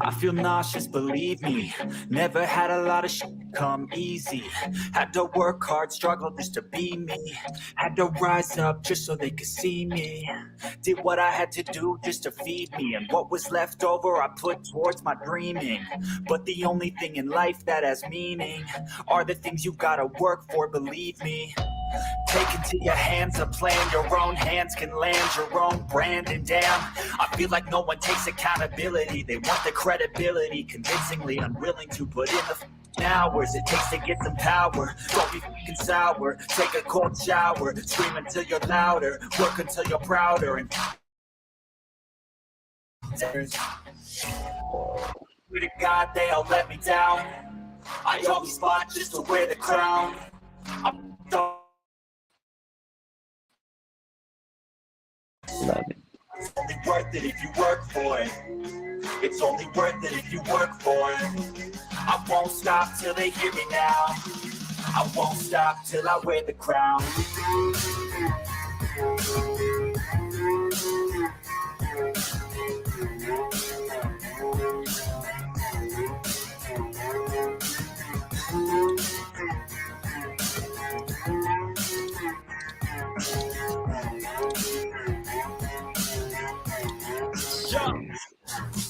I feel nauseous, believe me. Never had a lot of shit come easy. Had to work hard, struggle just to be me. Had to rise up just so they could see me. Did what I had to do just to feed me. And what was left over I put towards my dreaming. But the only thing in life that has meaning are the things you gotta work for, believe me. Take into your hands a plan, your own hands can land your own brand. And damn, I feel like no one takes accountability. They want the credibility, convincingly unwilling to put in the hours it takes to get some power. Don't be fucking sour, take a cold shower, scream until you're louder, work until you're prouder. And swear to God they all let me down. I always fought just to wear the crown. I'm Love it. It's only worth it if you work for it. It's only worth it if you work for it. I won't stop till they hear me now. I won't stop till I wear the crown.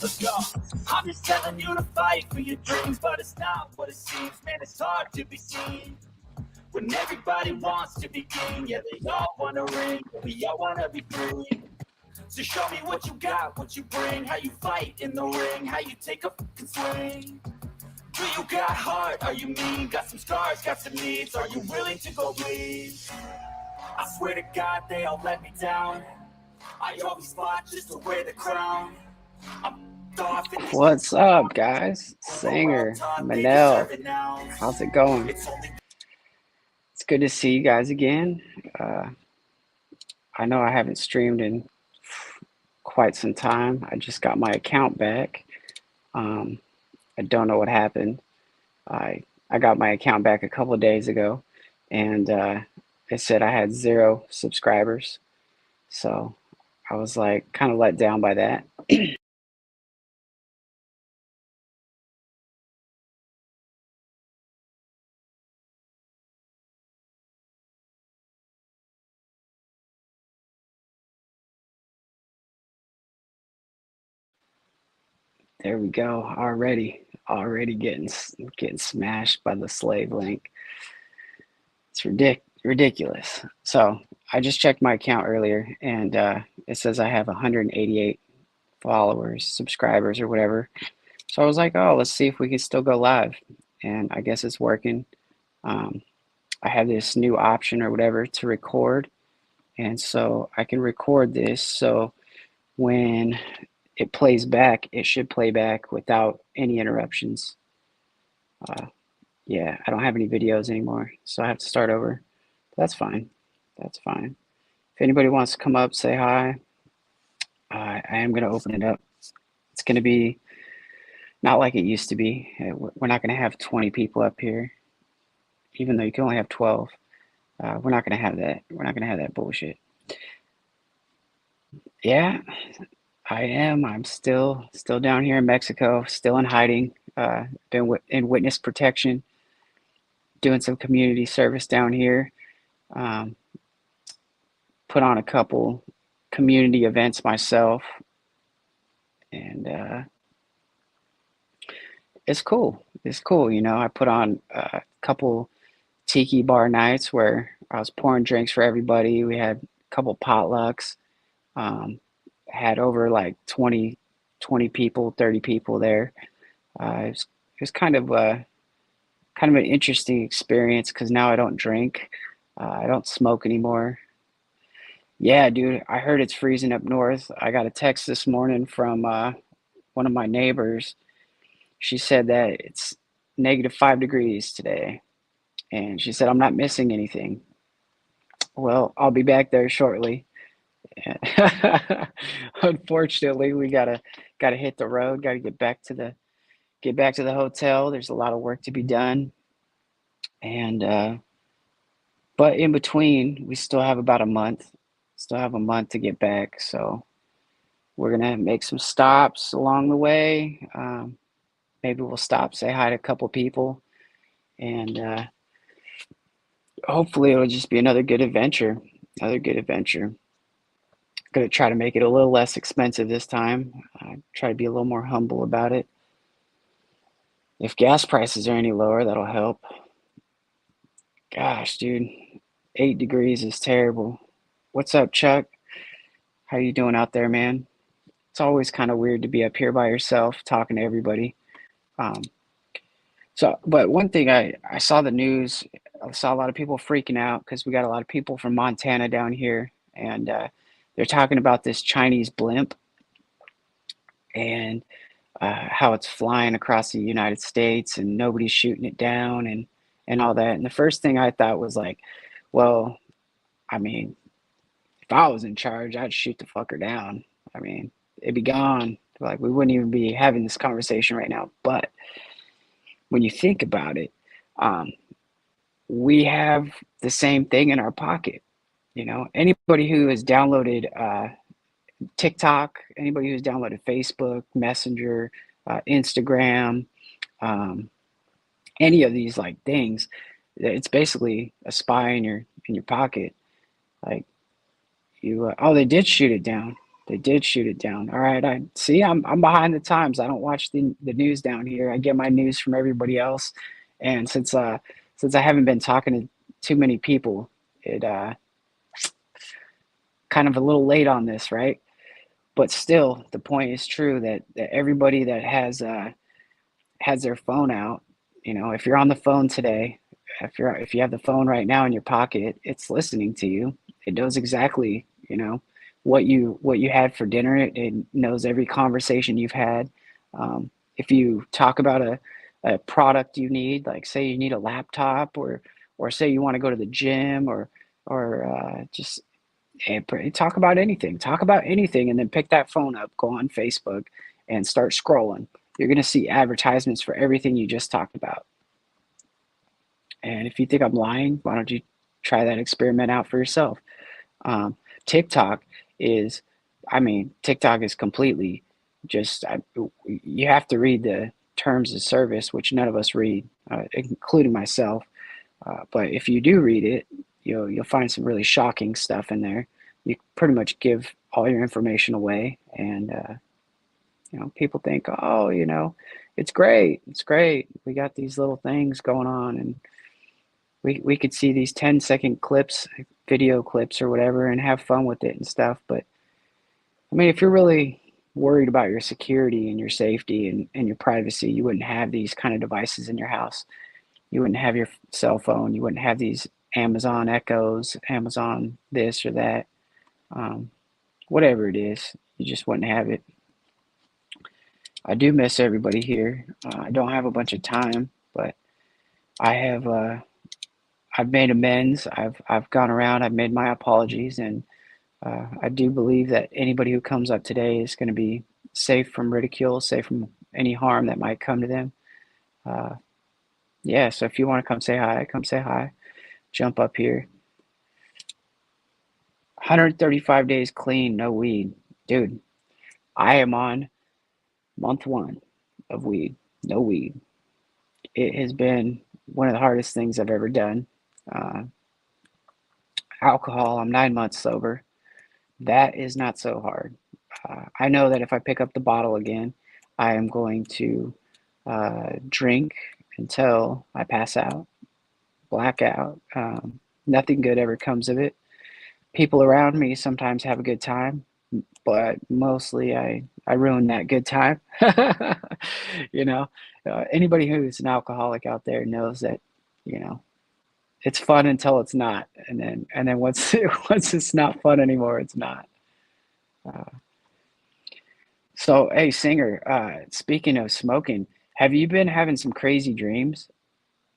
Let's go. I'm just telling you to fight for your dreams, but it's not what it seems. Man, it's hard to be seen when everybody wants to be king. Yeah, they all want a ring, but we all want to be free. So show me what you got, what you bring, how you fight in the ring, how you take a fucking swing. Do you got heart? Are you mean? Got some scars, got some needs. Are you willing to go bleed? I swear to God they all let me down. I always fought just to wear the crown. What's up, guys? Sanger, Manel, how's it going? It's good to see you guys again. I know I haven't streamed in quite some time. I just got my account back. I don't know what happened. I got my account back a couple of days ago, and it said I had 0 subscribers. So I was like kind of let down by that. There we go. Already getting smashed by the slave link. It's ridiculous. So I just checked my account earlier, and it says I have 188 followers, subscribers, or whatever. So I was like, oh, let's see if we can still go live. And I guess it's working. I have this new option or whatever to record, and so I can record this. So when it plays back, it should play back without any interruptions. Yeah, I don't have any videos anymore, so I have to start over. That's fine. That's fine. If anybody wants to come up, say hi. I am going to open it up. It's going to be not like it used to be. We're not going to have 20 people up here, even though you can only have 12. We're not going to have that. We're not going to have that bullshit. Yeah, I am. I'm still down here in Mexico, still in hiding. Been in witness protection, doing some community service down here. Put on a couple community events myself, and it's cool. It's cool, you know. I put on a couple tiki bar nights where I was pouring drinks for everybody. We had a couple potlucks. Had over like 20 people, 30 people there. It was kind of an interesting experience because now I don't drink. I don't smoke anymore. Yeah, dude, I heard it's freezing up north. I got a text this morning from one of my neighbors. She said that it's -5 degrees today, and she said I'm not missing anything. Well, I'll be back there shortly. Unfortunately, we gotta hit the road. Gotta get back to the hotel. There's a lot of work to be done, and but in between, we still have about a month. Still have a month to get back, so We're gonna make some stops along the way. Maybe we'll stop, say hi to a couple people, and hopefully it'll just be another good adventure. Another good adventure. Gonna try to make it a little less expensive this time. Try to be a little more humble about it. If gas prices are any lower, that'll help. Gosh, dude, 8 degrees is terrible. What's up, Chuck? How you doing out there, man? It's always kind of weird to be up here by yourself talking to everybody. Um, but one thing I saw the news, I saw a lot of people freaking out because we got a lot of people from Montana down here, and they're talking about this Chinese blimp and how it's flying across the United States and nobody's shooting it down and all that. And the first thing I thought was like, well, I mean, if I was in charge, I'd shoot the fucker down. I mean, it'd be gone. Like we wouldn't even be having this conversation right now. But when you think about it, um, we have the same thing in our pocket. You know, anybody who has downloaded TikTok, anybody who's downloaded Facebook, Messenger, Instagram, um, any of these like things, it's basically a spy in your pocket. Like oh, they did shoot it down. They did shoot it down. All right, I see. I'm behind the times. I don't watch the news down here. I get my news from everybody else, and since I haven't been talking to too many people, it kind of a little late on this, right? But still, the point is true that everybody that has their phone out, you know, if you're on the phone today, if you have the phone right now in your pocket, it's listening to you. It knows exactly, you know, what you had for dinner. It knows every conversation you've had. If you talk about a product you need, like say you need a laptop, or say you want to go to the gym, or just talk about anything, and then pick that phone up, go on Facebook, and start scrolling. You're going to see advertisements for everything you just talked about. And if you think I'm lying, why don't you try that experiment out for yourself? Um, TikTok is, I mean, TikTok is completely just, you have to read the terms of service, which none of us read, including myself. But if you do read it, you'll find some really shocking stuff in there. You pretty much give all your information away, and people think, oh, it's great, it's great. We got these little things going on, and we could see these 10-second clips, video clips or whatever, and have fun with it and stuff. But I mean, if you're really worried about your security and your safety and your privacy, you wouldn't have these kind of devices in your house. You wouldn't have your cell phone. You wouldn't have these Amazon Echoes, Amazon this or that, um, whatever it is. You just wouldn't have it. I do miss everybody here. I don't have a bunch of time, but I have. I've made amends. I've gone around. I've made my apologies, and I do believe that anybody who comes up today is going to be safe from ridicule, safe from any harm that might come to them. Uh, yeah. So if you want to come say hi, come say hi. Jump up here. 135 days clean, no weed, dude. I am on month 1 of weed, no weed. It has been one of the hardest things I've ever done. Uh, Alcohol, I'm 9 months sober. That is not so hard. I know that if I pick up the bottle again, I am going to drink until I pass out, black out. Nothing good ever comes of it. People around me sometimes have a good time, but mostly I ruin that good time. you know, Anybody who's an alcoholic out there knows that, you know, it's fun until it's not, and then once once it's not fun anymore, it's not. Uh, so, hey, singer, speaking of smoking, have you been having some crazy dreams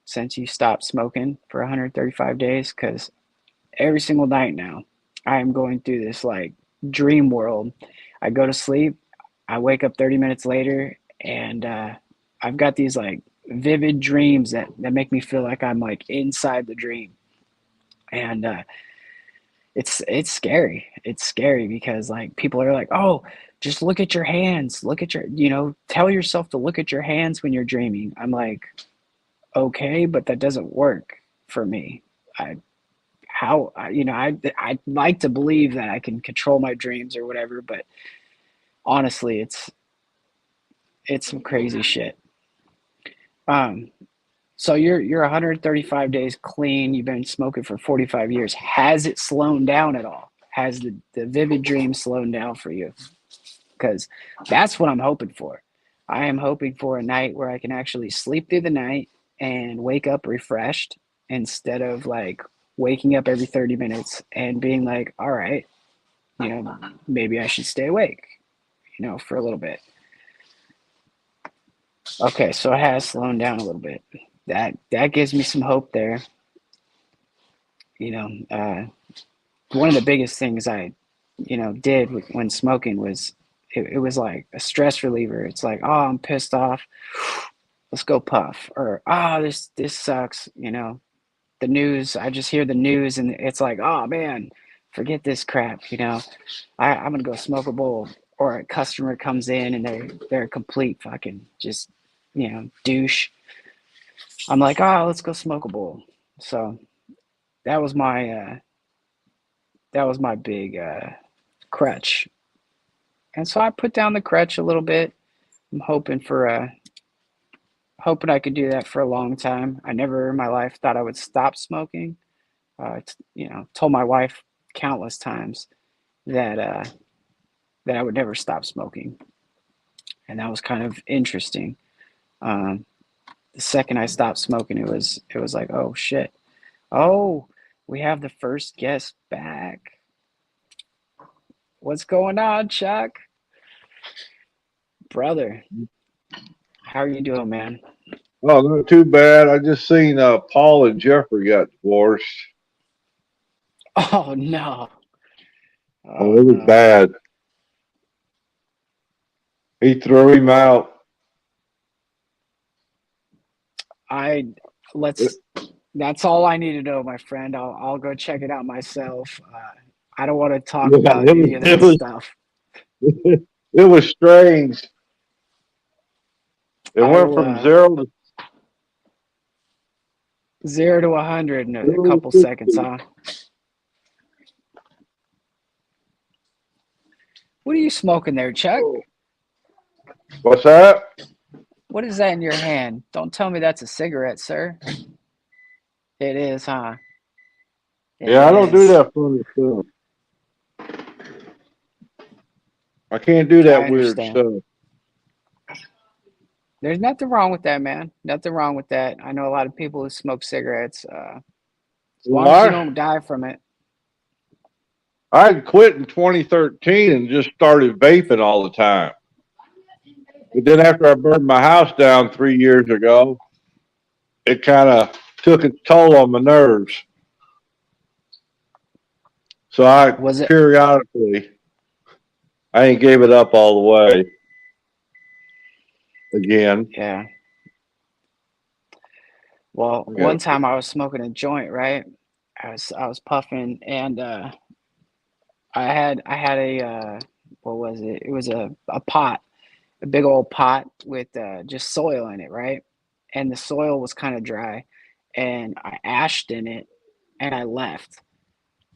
since you stopped smoking for 135 days? Because every single night now, I am going through this like dream world. I go to sleep, I wake up 30 minutes later, and I've got these like vivid dreams that make me feel like I'm like inside the dream. And it's scary. It's scary because like people are like, "Oh, just look at your hands. Look at your, tell yourself to look at your hands when you're dreaming. I'm like, okay, but that doesn't work for me. I, I'd like to believe that I can control my dreams or whatever, but honestly, it's some crazy shit. Um, so you're 135 days clean. You've been smoking for 45 years. Has it slowed down at all? Has the vivid dream slowed down for you? Because that's what I'm hoping for. I am hoping for a night where I can actually sleep through the night and wake up refreshed instead of like waking up every 30 minutes and being like, all right, maybe I should stay awake, for a little bit. Okay, so it has slowed down a little bit. That gives me some hope there. You know, uh, One of the biggest things I, did when smoking was it was like a stress reliever. It's like, oh, I'm pissed off. Let's go puff. Or oh, this sucks. The news. I just hear the news, and it's like, oh man, forget this crap. I'm gonna go smoke a bowl. Or a customer comes in and they're a complete fucking just douche. I'm like, oh, let's go smoke a bowl. So that was my big crutch. And so I put down the crutch a little bit. I'm hoping I could do that for a long time. I never in my life thought I would stop smoking. Told my wife countless times that I would never stop smoking, and that was kind of interesting. Um, the second I stopped smoking, it was like, oh shit, oh, we have the first guest back. What's going on, Chuck? Brother, how are you doing, man? Oh, not too bad. I just seen Paul and Jeffrey got divorced. Oh no. Oh, Oh it was no. bad. He threw him Well, out. I let's that's all I need to know, my friend. I'll go check it out myself. I don't want to talk Yeah, about any of it that was stuff. it was strange. It I went will from 0 to 0 to 100 in a 0 to couple seconds, 60. huh? What are you smoking there, Chuck? What's that? What is that in your hand? Don't tell me that's a cigarette, sir. It is, huh? It Yeah, I don't do is. that funny stuff. I can't do I that weird understand. stuff. There's nothing wrong with that, man. Nothing wrong with that. I know a lot of people who smoke cigarettes. As Well, long as you don't die from it. I had quit in 2013 and just started vaping all the time. But then after I burned my house down 3 years ago, it kind of took its toll on my nerves. So I Was it? periodically, I ain't gave it up all the way again. Yeah. Well, Yeah. one time I was smoking a joint, right? I was puffing, and I had a what was it? It was a pot, a big old pot with just soil in it, right? And the soil was kind of dry, and I ashed in it, and I left.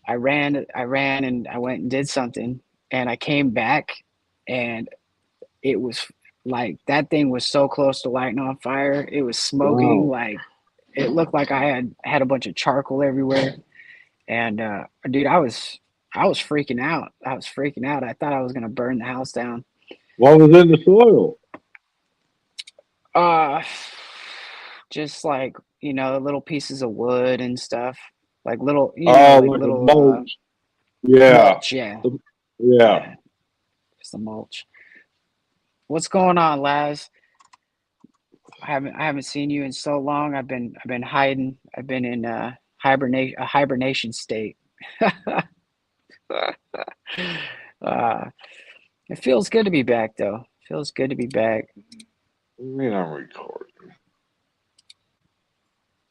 I ran, and I went and did something, and I came back, and it was like that thing was so close to lighting on fire. It was smoking Wow. like it looked like I had a bunch of charcoal everywhere. And dude, I was freaking out. I was freaking out. I thought I was gonna burn the house down. What was in the soil? Uh, just like little pieces of wood and stuff, like little, Oh, like like a little mulch. Yeah. mulch. Yeah, Yeah. yeah, just the mulch. What's going on, Laz? I haven't seen you in so long. I've been hiding. I've been in hibernation state. uh, it feels good to be back, though. Feels good to be back. I mean, I'm recording.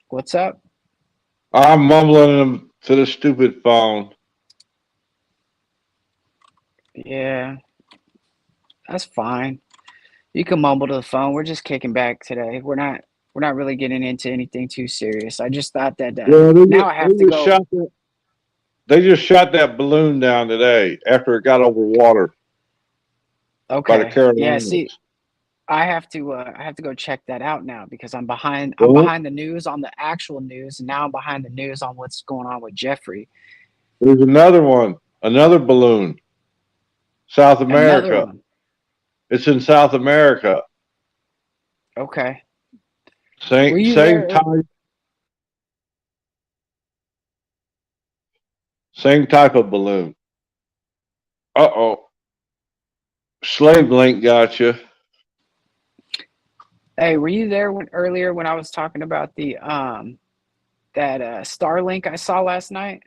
What's up? I'm mumbling to the stupid phone. Yeah. That's fine. You can mumble to the phone. We're just kicking back today. We're not really getting into anything too serious. I just thought that Well, now I have to they just go. shot that. They just shot that balloon down today after it got over water by the Okay. Yeah, see, Carolinas. I have to go check that out now because I'm Well, behind the news on the actual news, and now I'm behind the news on what's going on with Jeffrey. there's another one, another balloon, South Another America. one. It's in South America. Okay. Were Same you same there? type same type of balloon. Uh-oh. Slave link got you. Hey, were you there earlier when I was talking about the that Starlink I saw last night?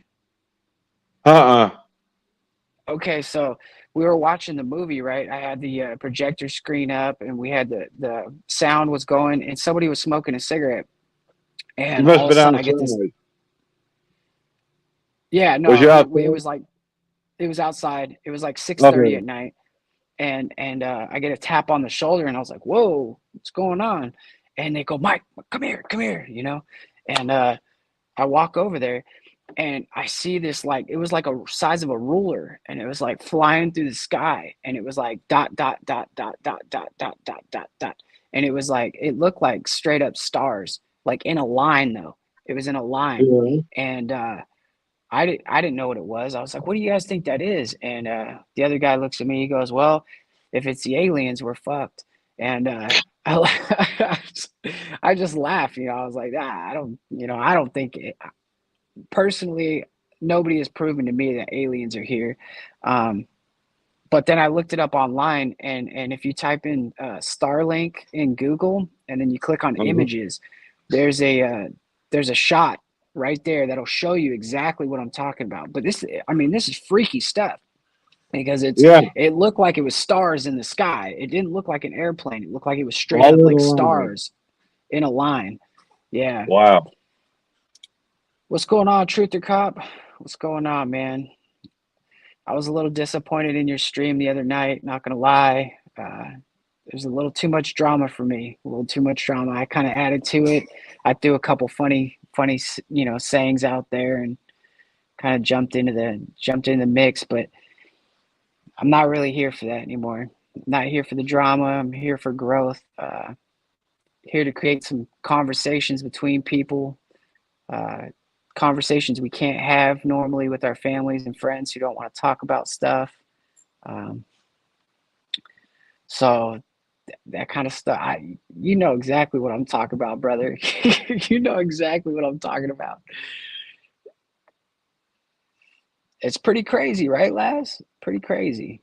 Uh-uh. Okay, so we were watching the movie, right? I had the projector screen up, and we had the sound was going, and somebody was smoking a cigarette, You and must all have of a been sudden I get this. outside. Yeah, Was no, you it outside? was like it was outside. It was like 6:30 Okay. at night, and I get a tap on the shoulder, and I was like, "Whoa, what's going on?" And they go, "Mike, come here," and I walk over there, and I see this, like, it was like a size of a ruler, and it was like flying through the sky, and it was like dot dot dot dot dot dot dot dot dot dot, and it was like it looked like straight up stars, like in a line though. It was in a line, Yeah. and I didn't know what it was. I was like, "What do you guys think that is?" And the other guy looks at me. He goes, "Well, if it's the aliens, we're fucked." And I just laughed. I was like, I don't think it, personally, nobody has proven to me that aliens are here. Um, but then I looked it up online, and if you type in Starlink in Google and then you click on Uh-huh. images, there's a uh, there's a shot right there that'll show you exactly what I'm talking about. But this is freaky stuff because Yeah. it looked like it was stars in the sky. It didn't look like an airplane. It looked like it was straight All up in a like line. stars in a line. Yeah. Wow. What's going on, Truther Cop? What's going on, man? I was a little disappointed in your stream the other night, not gonna lie. There's a little too much drama for me, a little too much drama. I kind of added to it. I threw a couple funny, sayings out there and kind of jumped into the mix, but I'm not really here for that anymore. I'm not here for the drama. I'm here for growth. Here to create some conversations between people, uh, conversations we can't have normally with our families and friends who don't want to talk about stuff. Um, so that kind of stuff, you know exactly what I'm talking about, brother. You know exactly what I'm talking about. It's pretty crazy, right, Laz? Pretty crazy.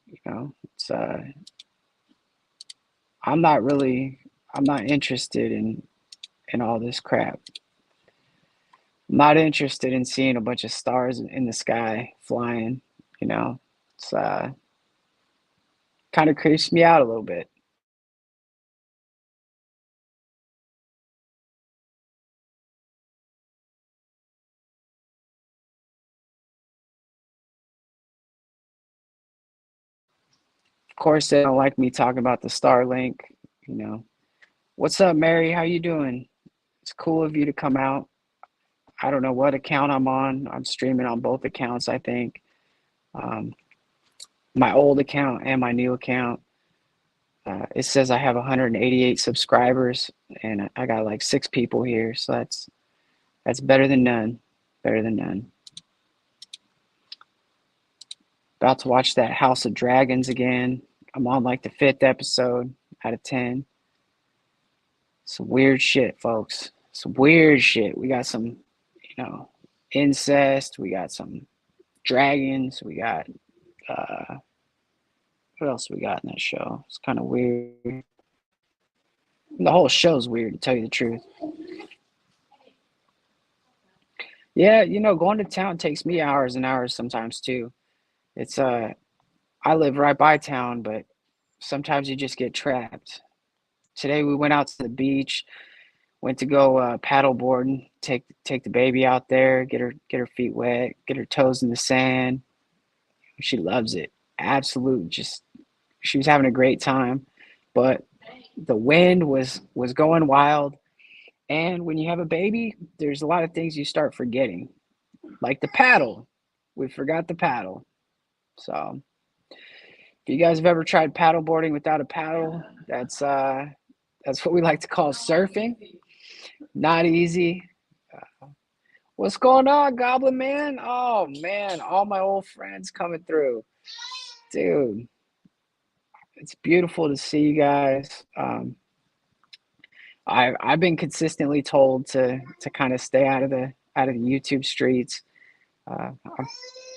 It's I'm not really, I'm not interested in all this crap. I'm not interested in seeing a bunch of stars in the sky flying. You know, it's kind of creeps me out a little bit. Of course, they don't like me talking about the Starlink. You know, what's up, Mary? How you doing? It's cool of you to come out. I don't know what account I'm on. I'm streaming on both accounts, I think. Um, my old account and my new account. It says I have 188 subscribers, and I got like 6 people here, so that's better than none. Better than none. About to watch that House of Dragons again. I'm on like the 5th episode out of 10. Some weird shit, folks. Some weird shit. We got some, incest. We got some dragons. We got what else we got in that show? It's kind of weird. The whole show's weird, to tell you the truth. Yeah, going to town takes me hours and hours sometimes too. It's I live right by town, but sometimes you just get trapped. Today we went out to the beach, went to go paddle boarding, take the baby out there, get her feet wet, get her toes in the sand. She loves it. Absolute, just She was having a great time, but the wind was going wild. And when you have a baby, there's a lot of things you start forgetting, like the paddle. We forgot the paddle. So if you guys have ever tried paddle boarding without a paddle, that's what we like to call surfing. Not easy. What's going on, Goblin Man? Oh man, all my old friends coming through, dude. It's beautiful to see you guys. I've been consistently told to kind of stay out of the YouTube streets, uh,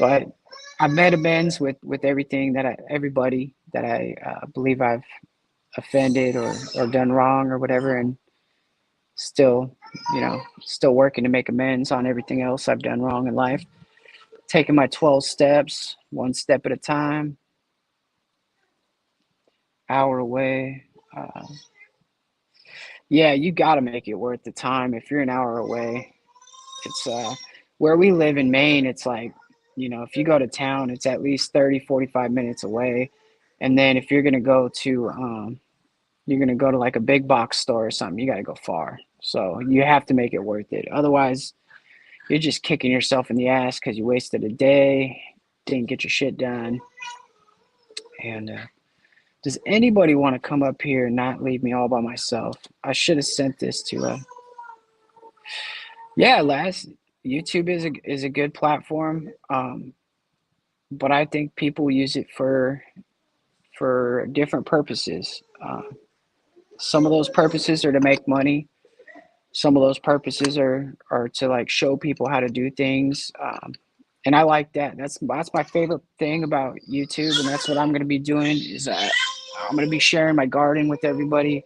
but I've made amends with everything everybody that I believe I've offended or done wrong or whatever, and still, still working to make amends on everything else I've done wrong in life. Taking my 12 steps, one step at a time. Hour away. Yeah, you got to make it worth the time. If you're an hour away, it's where we live in Maine. It's like, if you go to town, it's at least 30, 45 minutes away. And then if you're gonna go to like a big box store or something, you got to go far. So you have to make it worth it. Otherwise, you're just kicking yourself in the ass because you wasted a day, didn't get your shit done. And does anybody want to come up here and not leave me all by myself? I should have sent this to yeah, last YouTube is a good platform, but I think people use it for different purposes. Some of those purposes are to make money. Some of those purposes are to like show people how to do things, and I like that. That's my favorite thing about YouTube, and that's what I'm going to be doing. Is I'm going to be sharing my garden with everybody.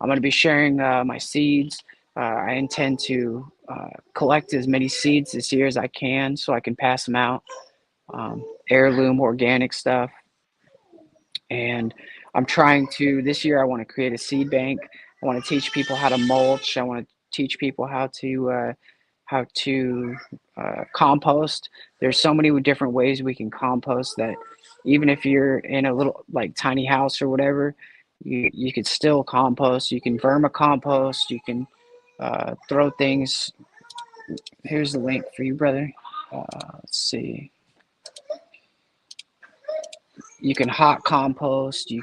I'm going to be sharing my seeds. I intend to collect as many seeds this year as I can so I can pass them out. Heirloom organic stuff. And I'm trying to, this year, I want to create a seed bank. I want to teach people how to mulch. I want to teach people how to compost. There's so many different ways we can compost that even if you're in a little like tiny house or whatever, you could still compost. You can vermicompost. You can throw things. Here's the link for you, brother. Let's see. You can hot compost. You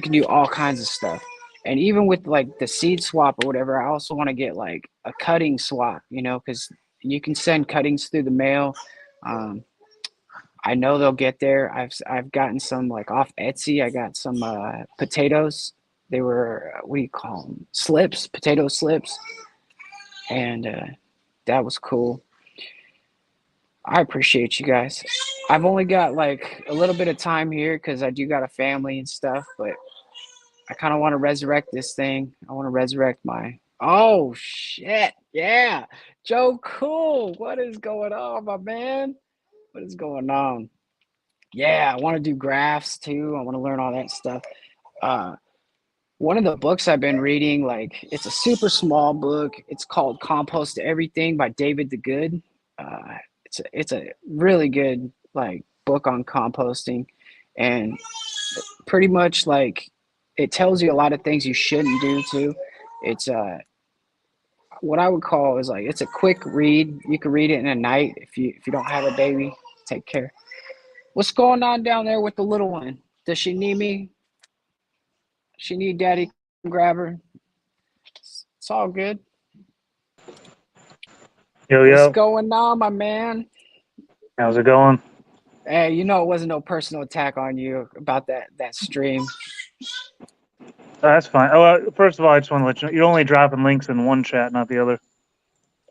can do all kinds of stuff. And even with like the seed swap or whatever, I also want to get like a cutting swap, because you can send cuttings through the mail. Um, I know they'll get there. I've gotten some like off Etsy. I got some potatoes. They were what do you call them? Slips, potato slips, and that was cool. I appreciate you guys. I've only got like a little bit of time here because I do got a family and stuff, but I kind of want to resurrect this thing. I want to resurrect my. Oh shit! Yeah, Joe, cool. What is going on, my man? What is going on? Yeah, I want to do graphs too. I want to learn all that stuff. Uh, One of the books I've been reading, like it's a super small book. It's called Compost Everything by David the Good. It's a really good like book on composting, and pretty much like it tells you a lot of things you shouldn't do too. It's what I would call is like it's a quick read. You can read it in a night if you don't have a baby. Take care. What's going on down there with the little one? Does she need me? She need daddy to grab her. It's all good. Yo, What's yo, going on, my man? how's it going? Hey, it wasn't no personal attack on you about that stream. That's fine. Oh, first of all, I just want to let you know you're only dropping links in one chat, not the other.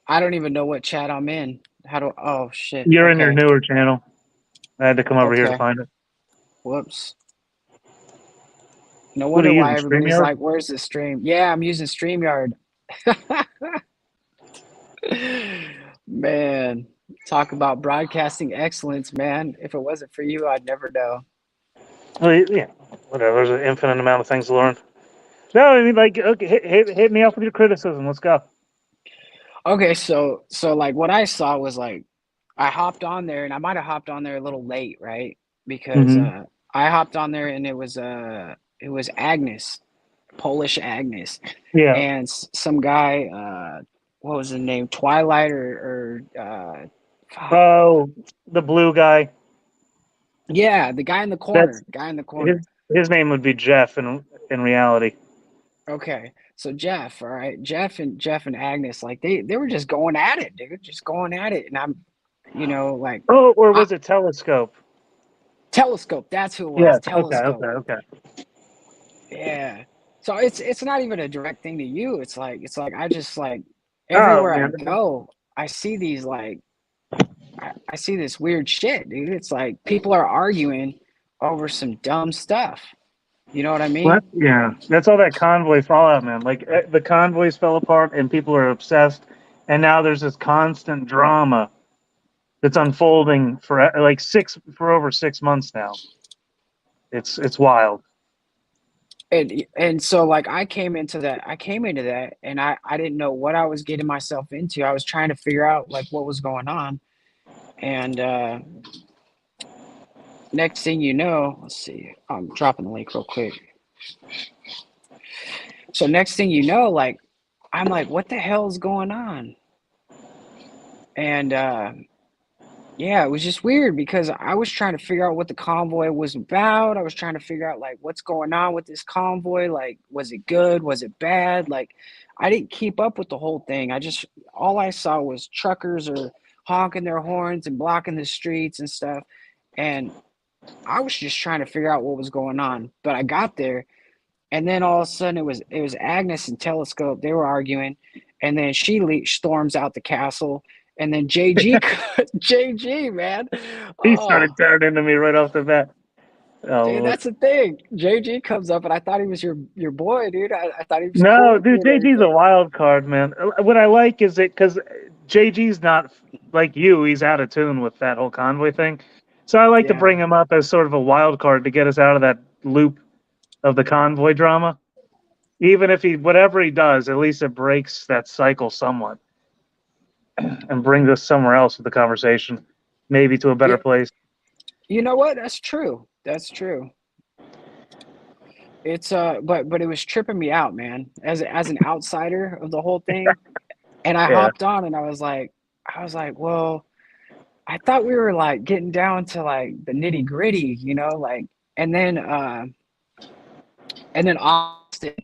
I don't even know what chat I'm in. Oh shit. You're in your Okay. newer channel. I had to come over here to Okay. find it. Whoops. No What are wonder you why using, everybody's StreamYard? like, where's the stream? Yeah, I'm using StreamYard. Man, talk about broadcasting excellence, man. If it wasn't for you, I'd never know. Well, yeah, whatever. There's an infinite amount of things to learn. No, I mean, like, okay, hit me up with your criticism. Let's go. Okay, so like what I saw was like I hopped on there and I might have hopped on there a little late, right? Because Mm-hmm. I hopped on there and it was Agnes, Polish Agnes, Yeah. and some guy, what was his name, Twilight fuck. Oh, the blue guy. Yeah, the guy in the corner, That's guy in the his. corner. His name would be Jeff in reality. Okay, so Jeff, all right, Jeff and Agnes, like they were just going at it, dude, just going at it, and I'm, like Oh, or I, was it Telescope? Telescope, that's who it was, Yes. Okay. Okay. Telescope. Okay. Yeah. So it's not even a direct thing to you. It's like I just like Oh everywhere I man. go, I see these like I see this weird shit, dude. It's like people are arguing over some dumb stuff. You know what I mean? What? Yeah, that's all that convoy fallout, man. Like the convoys fell apart, and people are obsessed, and now there's this constant drama that's unfolding for like for over 6 months now. It's wild. And so like I came into that and I didn't know what I was getting myself into. I was trying to figure out like what was going on. And next thing you know, let's see, I'm dropping the link real quick. So next thing you know, like I'm like, what the hell is going on? And yeah, it was just weird because I was trying to figure out what the convoy was about. I was trying to figure out like what's going on with this convoy. Like, was it good? Was it bad? Like, I didn't keep up with the whole thing. All I saw was truckers are honking their horns and blocking the streets and stuff. And I was just trying to figure out what was going on. But I got there, and then all of a sudden it was Agnes and Telescope. They were arguing, and then storms out the castle, and then JG JG, man, He oh started tearing into me right off the bat. Oh dude, Lord. that's the thing. JG comes up, and I thought he was your boy, dude. I thought he was cool No, with you dude, and JG's a everything. wild card, man. What I like is it because JG's not like you; he's out of tune with that whole convoy thing. So I like to Yeah, bring him up as sort of a wild card to get us out of that loop of the convoy drama. Even if whatever he does, at least it breaks that cycle somewhat and brings us somewhere else with the conversation, maybe to a better yeah. place. You know what? That's true. That's true. It's but it was tripping me out, man. As an outsider of the whole thing, and I Yeah. hopped on, and I was like, well, I thought we were like getting down to like the nitty gritty, like, and then uh, and then Austin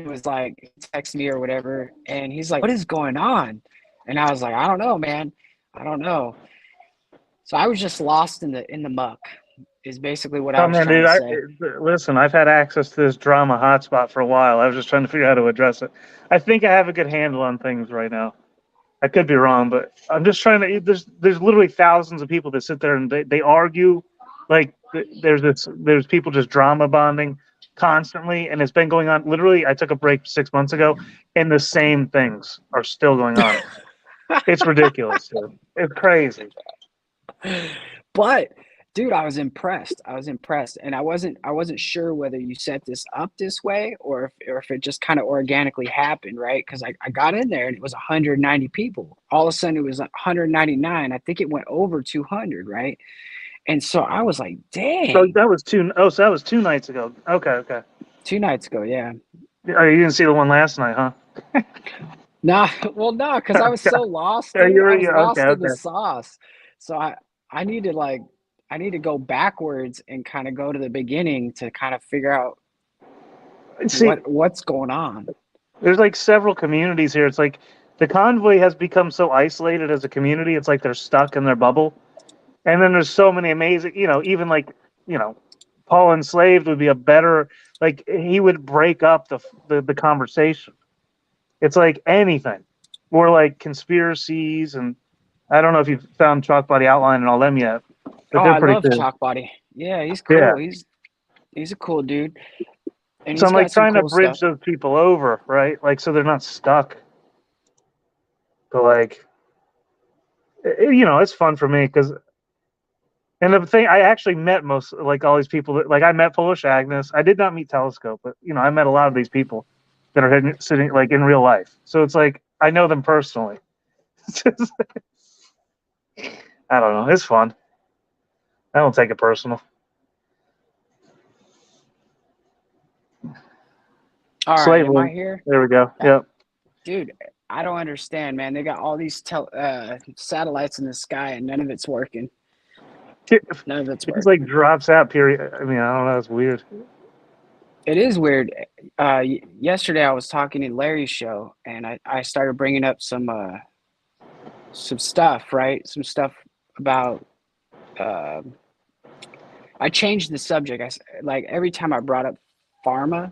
was like text me or whatever, and he's like, "What is going on?" And I was like, "I don't know, man. I don't know." So I was just lost in the muck. Is basically what I Oh was man, trying dude, to say. listen. I've had access to this drama hotspot for a while. I was just trying to figure out how to address it. I think I have a good handle on things right now. I could be wrong, but I'm just trying to. There's literally thousands of people that sit there and they argue, like there's people just drama bonding constantly, and it's been going on. Literally, I took a break 6 months ago, and the same things are still going on. It's ridiculous, dude. It's crazy. But dude, I was impressed, and I wasn't sure whether you set this up this way or if it just kind of organically happened, right? Because I got in there and it was 190 people. All of a sudden it was 199. I think it went over 200, right? And so I was like, So dang, that was two. Oh, so that was 2 nights ago. Okay, okay. 2 nights ago, yeah. Oh, you didn't see the one last night, huh? Nah, well, no, because I was so lost, Yeah, dude. I was okay, lost in the okay. sauce. So I need to like I need to go backwards and kind of go to the beginning to kind of figure out See, what's going on. there's like several communities here. It's like the convoy has become so isolated as a community. It's like they're stuck in their bubble. And then there's so many amazing, even like, you know, Paul Enslaved would be a better, like he would break up the conversation. It's like anything, more like conspiracies, and I don't know if you've found Chalk Body Outline and all them yet, Oh, but they're I pretty love cool. Chalk Body. Yeah, he's Yeah. cool. He's a cool dude, and So he's I'm like got some trying to cool bridge stuff. those people over, right? Like so they're not stuck. But like, it's fun for me because and the thing, I actually met most, like all these people that, like, I met Polish Agnes. I did not meet Telescope, but I met a lot of these people that are sitting like in real life. So it's like I know them personally. I don't know. It's fun. I don't take it personal. All right, Slave am I link. here? There we go. Yep. Dude, I don't understand, man. They got all these satellites in the sky and none of it's working. It None of it's just working. like drops out. Period. I mean, I don't know. It's weird. It is weird. Yesterday I was talking in Larry's show and I started bringing up some stuff, right? Some stuff about I changed the subject. Like every time I brought up pharma,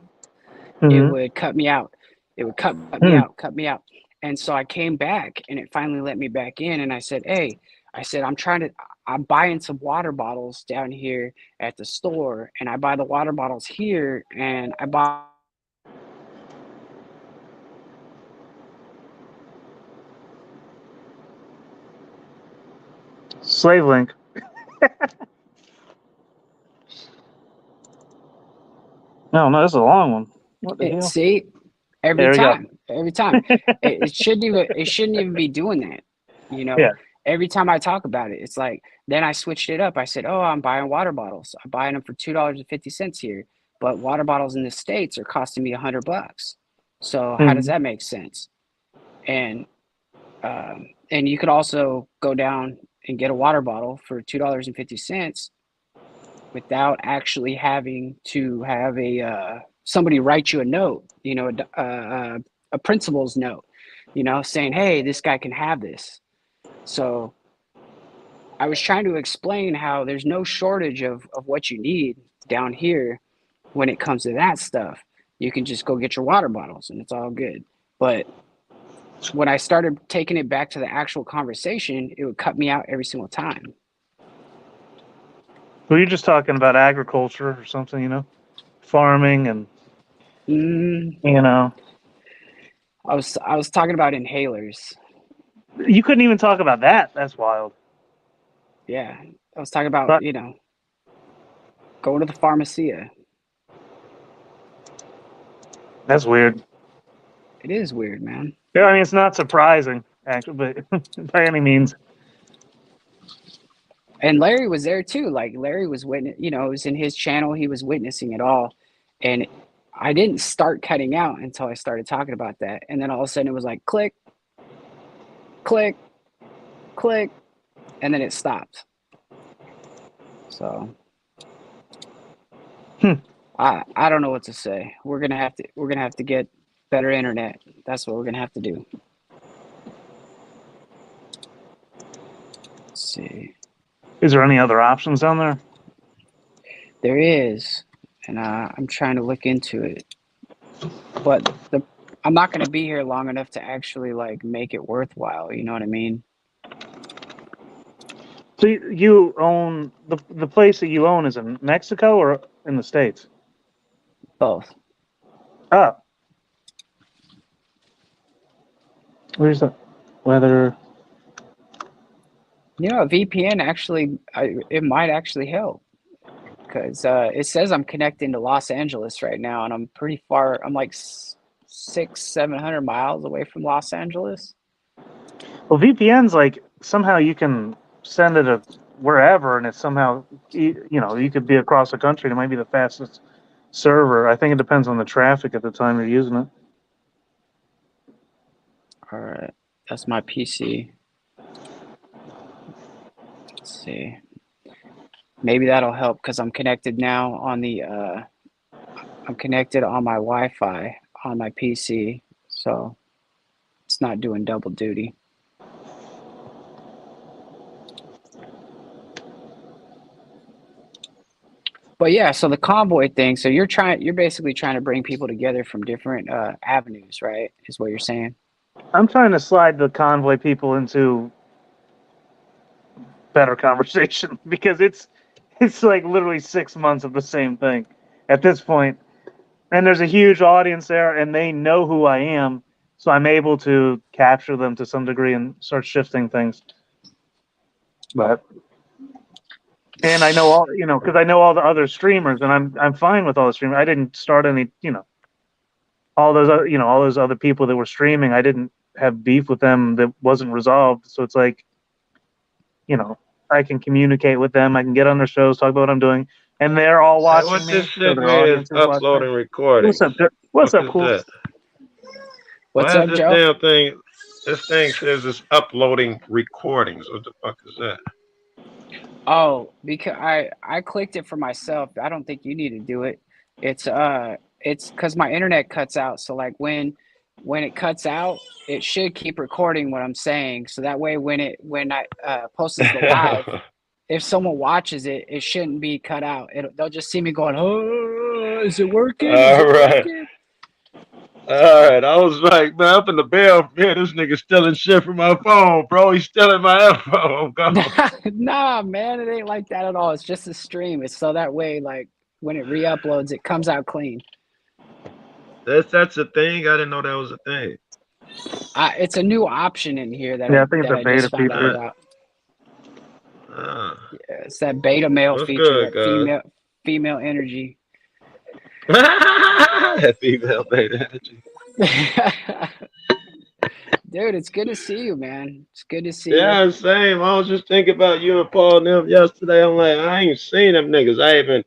it Mm-hmm. would cut me out. It would cut me Hmm. out, cut me out. And so I came back and it finally let me back in. And I said, hey, I'm buying some water bottles down here at the store. And I buy the water bottles here and I buy Slave link. No, this is a long one. What the it. hell? See, There we go. every time. It shouldn't even be doing that. You know, Yeah. every time I talk about it, it's like, then I switched it up. I said, oh, I'm buying water bottles. I'm buying them for $2.50 here. But water bottles in the States are costing me $100. So how does Mm-hmm. that make sense? And you could also go down and get a water bottle for $2.50 without actually having to have somebody write you a note, you know, a principal's note, you know, saying, hey, this guy can have this. So I was trying to explain how there's no shortage of what you need down here when it comes to that stuff. You can just go get your water bottles and it's all good. But when I started taking it back to the actual conversation, it would cut me out every single time. Well, you're just talking about agriculture or something, you know, farming and Mm, you know, I was talking about inhalers. you couldn't even talk about that. That's wild. Yeah, I was talking about, But you know, going to the pharmacia. that's weird. It is weird, man. Yeah, I mean, it's not surprising, actually, but by any means. And Larry was there too. Like Larry was you know, it was in his channel. He was witnessing it all. And I didn't start cutting out until I started talking about that. And then all of a sudden it was like click, click, click, and then it stopped. So Hmm. I don't know what to say. We're gonna have to get better internet. That's what we're gonna have to do. Let's see. Is there any other options down there? There is, and I'm trying to look into it, but I'm not going to be here long enough to actually like make it worthwhile. You know what I mean? So you own the place that you own is in Mexico or in the States? Both. Oh, where's the weather? You know, a VPN actually, it might actually help because it says I'm connecting to Los Angeles right now, and I'm pretty far. I'm like 700 miles away from Los Angeles. Well, VPN's like somehow you can send it to wherever, and it's somehow you know you could be across the country. And it might be the fastest server. I think it depends on the traffic at the time you're using it. All right, that's my PC. Let's see. Maybe that'll help because I'm connected now on the I'm connected on my Wi-Fi on my PC, so it's not doing double duty. But yeah, so the convoy thing. So you're basically trying to bring people together from different avenues, right? Is what you're saying? I'm trying to slide the convoy people into better conversation because it's like literally 6 months of the same thing at this point, and there's a huge audience there, and they know who I am, so I'm able to capture them to some degree and start shifting things. But and I know all because I know all the other streamers, and I'm fine with all the streamers. I didn't start any all those all those other people that were streaming. I didn't have beef with them that wasn't resolved. So it's like I can communicate with them. I can get on their shows, talk about what I'm doing, and they're all Hey, watching what this me, so shit their mean is audience is watching me. uploading recordings. What's up, What's Fuck up, is Cool? that? What's Why is up, this Joe? damn thing? This thing says it's uploading recordings. What the fuck is that? Oh, because I clicked it for myself. I don't think you need to do it. It's because my internet cuts out. So like when it cuts out, it should keep recording what I'm saying. So that way when I post the live, if someone watches it, it shouldn't be cut out. They'll just see me going, "Oh, is it working? Is All it right. working?" All right. I was like, man, up in the bell. Man, this nigga stealing shit from my phone, bro. He's stealing my info. Go. Nah, man, it ain't like that at all. It's just a stream. It's so that way, like when it re-uploads, it comes out clean. That's a thing. I didn't know that was a thing. It's a new option in here that Yeah, I think it's that a I beta just found out feature. about. Ah. Yeah, it's that beta male What's feature, good, that guys? female energy. That female beta energy. Dude, it's good to see you, man. It's good to see you. Yeah, same. I was just thinking about you and Paul and them yesterday. I'm like, I ain't seen them niggas. I even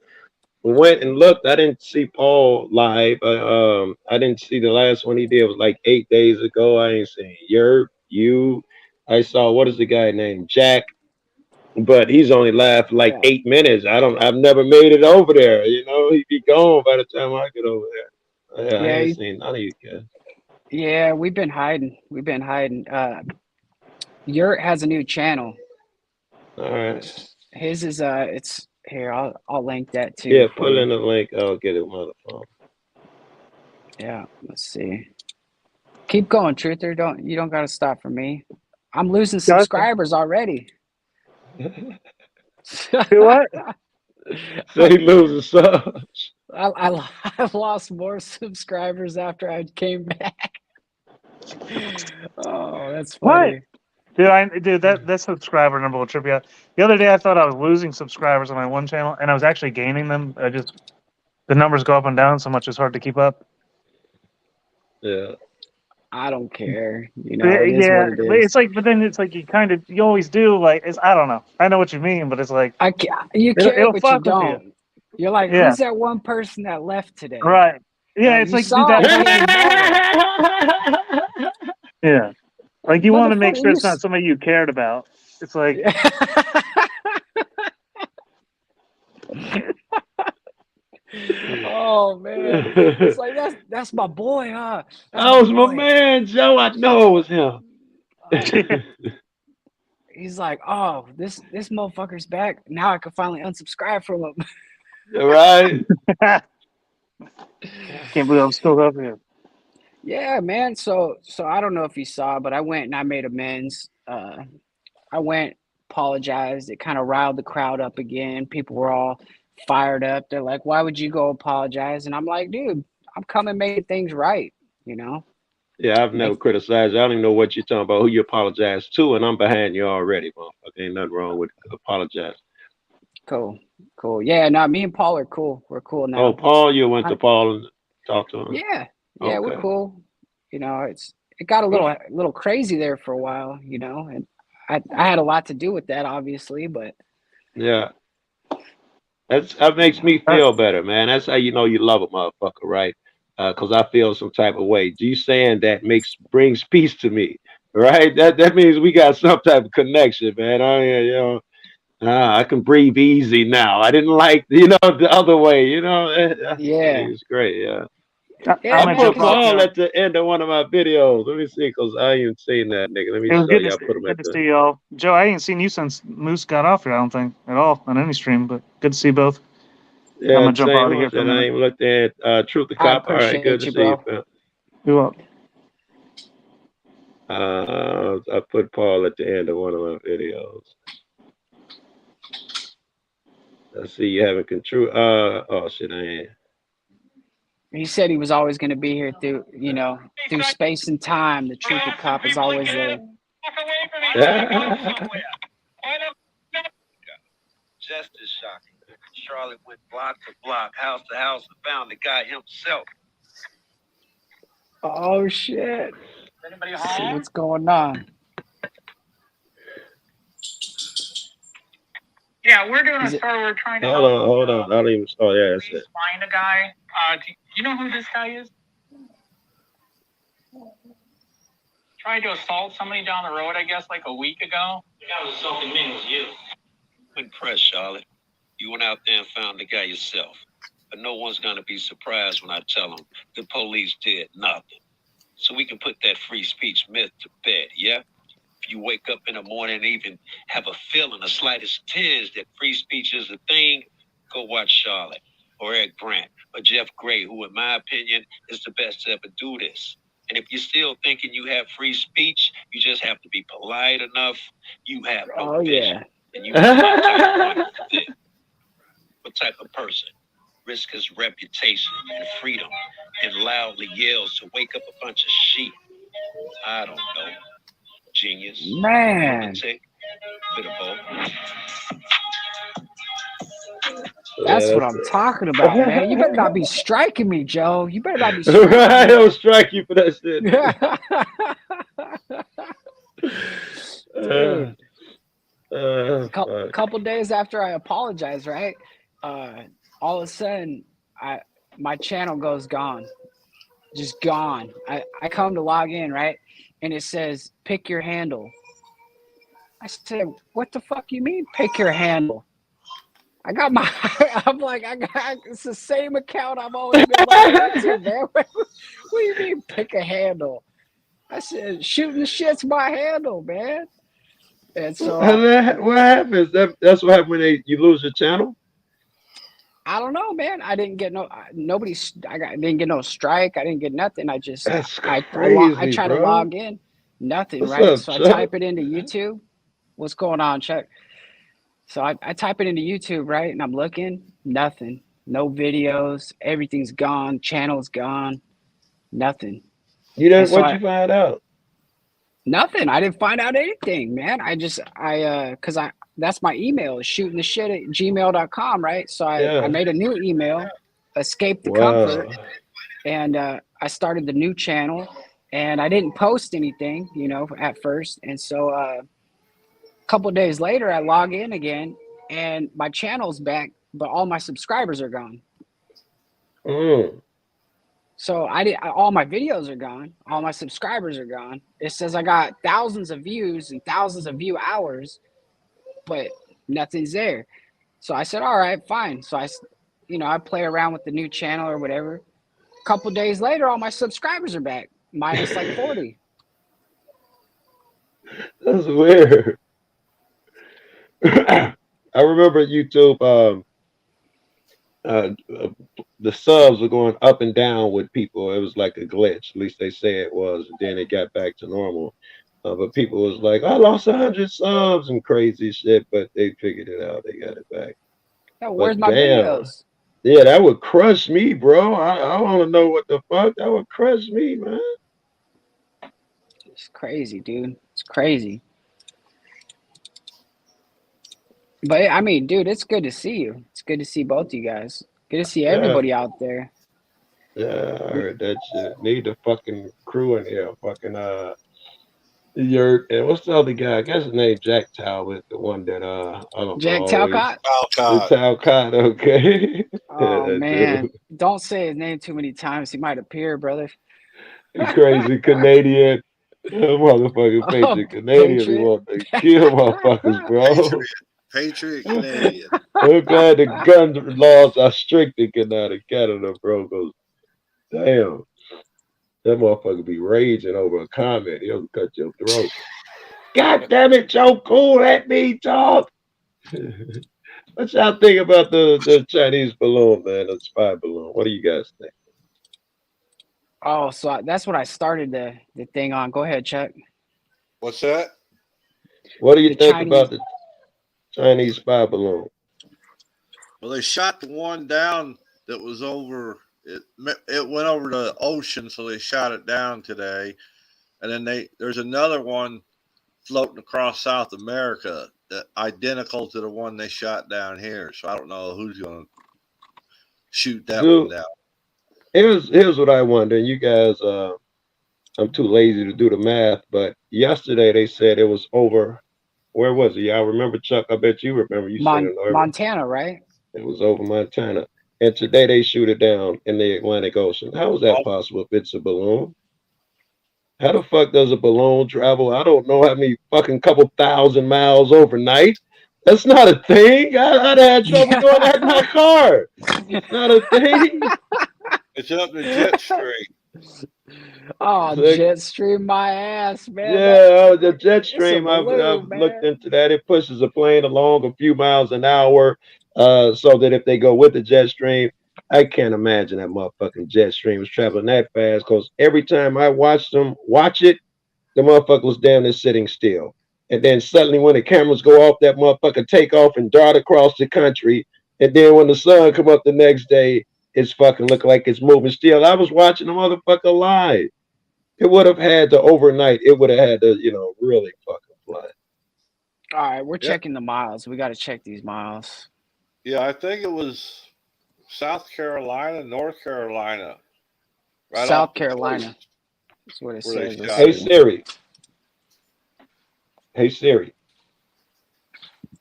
went and looked. I didn't see Paul live. I didn't see the last one he did. It was like 8 days ago. I ain't seen you. I saw what is the guy named Jack, but he's only live for like Yeah. 8 minutes. I've never made it over there. You know, he'd be gone by the time I get over there. Yeah, I Yeah, ain't seen none of you guys. yeah, we've been hiding. We've been hiding. Yurt has a new channel. All right. His is it's here, I'll link that too Yeah, for put you. in the link. I'll get it on the phone. Yeah, let's see. Keep going, Truther. You don't gotta stop for me. I'm losing Gotcha. subscribers already. Do what? So he loses subs. I lost more subscribers after I came back. Oh, that's What? funny. Dude, that subscriber number will trip you out. The other day, I thought I was losing subscribers on my one channel, and I was actually gaining them. The numbers go up and down so much; it's hard to keep up. Yeah. I don't care. You But, know, it is yeah, what it but is. but then it's like you always do. Like, I don't know. I know what you mean, but it's like You care, it'll but you fuck with you. don't. You're like, Yeah, who's that one person that left today? right. Yeah, it's You like, dude, saw it, but you ignore it. yeah, like you want to make Motherfucker, sure it's not somebody you cared about. It's like, Oh man. It's like that's my boy, huh? That's That my was my boy. man, Joe. I know it was him. He's like, oh, this motherfucker's back. Now I can finally unsubscribe from him. Right? can't believe I'm still up here. Yeah, man. So I don't know if you saw, but I went and I made amends. I went, apologized. It kind of riled the crowd up again. People were all fired up. They're like, why would you go apologize? And I'm like, dude, I'm coming making things right, you know? Yeah, I've never Make criticized. I don't even know what you're talking about, who you apologize to, and I'm behind you already, motherfucker. Ain't nothing wrong with apologize. cool. Cool. Yeah, no, me and Paul are cool. We're cool Oh, now. Paul, you went I, to Paul and talked to him. yeah. Yeah, we're Okay. cool. You know, it got a little crazy there for a while, you know, and I had a lot to do with that, obviously, but Yeah. That you makes me know. feel better, man. That's how you know you love a motherfucker, right? Because I feel some type of way. You saying that brings peace to me, right? That means we got some type of connection, man. I can breathe easy now. I didn't like, the other way. Yeah. It's great. Yeah, I Yeah, I might man, put jump cause off Paul here. at the end of one of my videos. Let me see, because I ain't even seen that nigga. Let me It was show good you. I put him good at to the. see y'all. Joe, I ain't seen you since Moose got off here. I don't think at all on any stream, but good to see both. I'm Yeah, gonna jump same out of one. here for a And I minute. ain't looked at Truth the I Cop. All right, good appreciate to you, see you, bro. fam. Who up? I put Paul at the end of one of my videos. I see you having control. Oh shit, I ain't. He said he was always going to be here through, you know, through space and time. The truth of cop is always there. Just as shocking. Charlotte went block to block, house to house, and found the guy himself. Oh shit! Anybody Let's see home? what's going on. Yeah, we're doing a Is it? story. We're trying to Hold help on, hold on. I don't even. Oh yeah, that's it. police find a guy. Do you know who this guy is? Tried to assault somebody down the road, I guess, like a week ago. The guy was assaulting me, it was you. Good press, Charlotte. You went out there and found the guy yourself. But no one's going to be surprised when I tell them the police did nothing. So we can put that free speech myth to bed, yeah? If you wake up in the morning and even have a feeling, the slightest tinge that free speech is a thing, go watch Charlotte or Eric Grant or Jeff Gray, who in my opinion is the best to ever do this. And if you're still thinking you have free speech, you just have to be polite enough. You have no vision. And you what type of person risks his reputation and freedom and loudly yells to wake up a bunch of sheep? I don't know. Genius. Man. Lunatic, bit of both. That's what I'm talking about, man. You better not be striking me, Joe. You better not be striking I me. don't strike you for that shit. Dude. Couple days after I apologized, right? All of a sudden, my channel goes gone. Just gone. I come to log in, right? And it says, pick your handle. I said, what the fuck you mean, pick your handle? I got my, I'm like, it's the same account I've always been logging into, man. What do you mean, pick a handle? I said, shooting the shit's my handle, man. And so what happens? That's what happens when you lose your channel? I don't know, man. I didn't get didn't get no strike. I didn't get nothing. I just I try to log in, nothing. What's right? up, so Chuck? I type it into YouTube. What's going on, Chuck? So I type it into YouTube, right? And I'm looking, nothing. No videos. Everything's gone. Channel's gone. Nothing. You didn't? What you find out? Nothing. I didn't find out anything, man. Cause that's my email, is shootingtheshit@gmail.com, right? So I made a new email, Escape the Comfort, and I started the new channel, and I didn't post anything, at first. And so a couple of days later, I log in again, and my channel's back, but all my subscribers are gone. So all my videos are gone. All my subscribers are gone. It says I got thousands of views and thousands of view hours, but nothing's there. So I said, all right, fine. So I play around with the new channel or whatever. A couple days later, all my subscribers are back, minus like 40. That's weird. I remember YouTube, the subs were going up and down with people. It was like a glitch. At least they say it was. And then it got back to normal. But people was like, I lost 100 subs and crazy shit, but they figured it out. They got it back. Oh, where's my videos? Yeah, that would crush me, bro. I want to know what the fuck. That would crush me, man. It's crazy, dude. It's crazy. But I mean, dude, it's good to see you. It's good to see both of you guys. Good to see everybody out there. Yeah, I heard that shit. Need the fucking crew in here. Fucking Yurt, and what's the other guy? I guess his name Jack Talbot, the one that I don't Jack know. Talcott? Talcott, okay. Oh man. Don't say his name too many times. He might appear, brother. Crazy Canadian. Motherfucking Patriot Canadian. He want to kill motherfuckers, bro. Patriot Canadian. I'm glad the gun laws are strict in Canada, bro. Goes, damn. That motherfucker be raging over a comment. He'll cut your throat. God damn it, Joe Cool, let me talk. What y'all think about the Chinese balloon, man, the spy balloon? What do you guys think? Oh, so that's what I started the thing on. Go ahead, Chuck. What's that? What do you think about the Chinese spy balloon? Well, they shot the one down that was over. It went over the ocean, so they shot it down today. And then there's another one floating across South America that identical to the one they shot down here. So I don't know who's going to shoot that one down. Here's what I wonder. You guys, I'm too lazy to do the math, but yesterday they said it was over. Where was it? Y'all remember, Chuck? I bet you remember. You said it. Montana, right? It was over Montana. And today they shoot it down in the Atlantic Ocean. How is that possible if it's a balloon? How the fuck does a balloon travel? I don't know how many fucking couple thousand miles overnight. That's not a thing. I'd had trouble doing that in my car. Not a thing. It's up the jet stream. Oh, Like, jet stream my ass, man. yeah, the jet It's a stream. I've balloon, looked man. into that. It pushes a plane along a few miles an hour, so that if they go with the jet stream, I can't imagine that motherfucking jet stream is traveling that fast. Because every time I watch it, the motherfucker was down there sitting still. And then suddenly, when the cameras go off, that motherfucker take off and dart across the country. And then when the sun come up the next day, it's fucking look like it's moving still. I was watching the motherfucker live. It would have had to overnight. It would have had to, really fucking fly. All right, we're Yeah, checking the miles. We got to check these miles. yeah. I think it was South Carolina, North Carolina, right South off the Carolina. coast That's what it where they says. Let's shot Hey it. see. Siri. Hey Siri.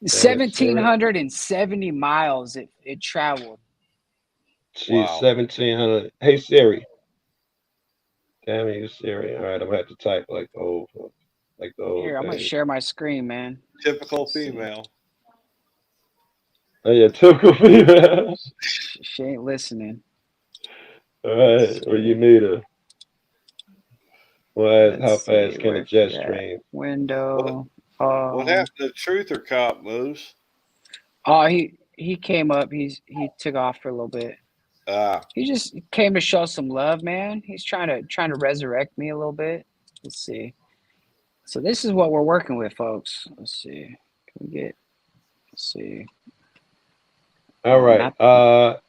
Damn it, Siri. 1,770 miles it traveled. She's Wow. 1,700. Hey Siri. Damn you, Siri. All right, I'm gonna have to type like the Here, old I'm gonna days. share my screen, man. Typical Let's see. female. Oh yeah, typical female. She ain't listening. All right, well you need a. Well, Let's how see. fast can a Where's jet she at? stream? What Window. what happened to Truther Cop moves? Oh, he came up. He took off for a little bit. Ah, He just came to show some love, man. He's trying to resurrect me a little bit. Let's see. So this is what we're working with, folks. Let's see. Can we get? Let's see. All right. Not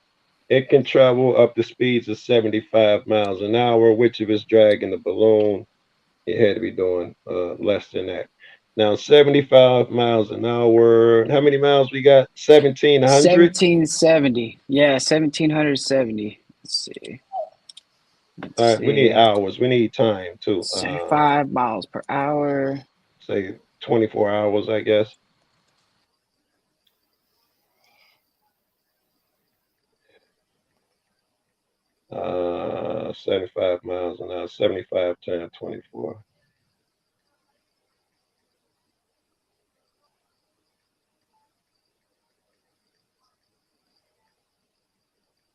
It can travel up to speeds of 75 miles an hour, which if it's dragging the balloon, it had to be doing less than that. Now 75 miles an hour. How many miles we got? 1,700. 1770. Yeah, 1770. Let's see. Let's All right, we need see. hours. We need time too. 5 miles per hour. Say 24 hours, I guess. 75 miles an hour. 75 times 24.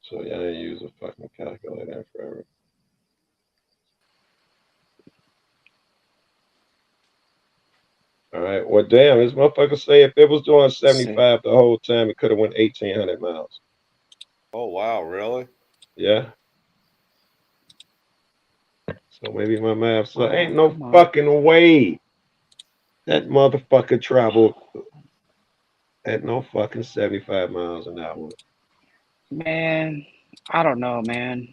So yeah, I didn't use a fucking calculator forever. All right. Well, damn, this motherfucker say if it was doing Let's see. 75 the whole time, it could have went 1,800 miles. oh wow, really? Yeah. So maybe my math. So Oh, ain't no come on. fucking way that motherfucker traveled at no fucking 75 miles an hour. Man, I don't know, man.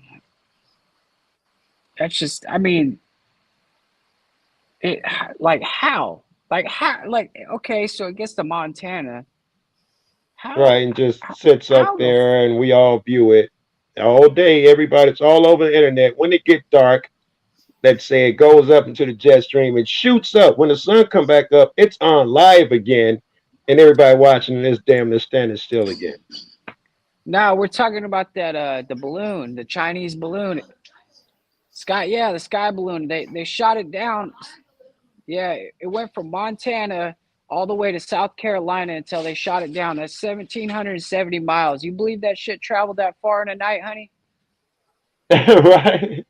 That's just, I mean, it like how? Like okay, so it gets to Montana. How Right, and just sits up how the there and we all view it all day. Everybody's all over the internet. When it get dark, let's say it goes up into the jet stream, it shoots up. When the sun come back up, it's on live again, and everybody watching this damn near standing still again. No, we're talking about that the balloon, the Chinese balloon. The sky balloon. They shot it down. Yeah, it went from Montana all the way to South Carolina until they shot it down. That's 1,770 miles. You believe that shit traveled that far in a night, honey? Right?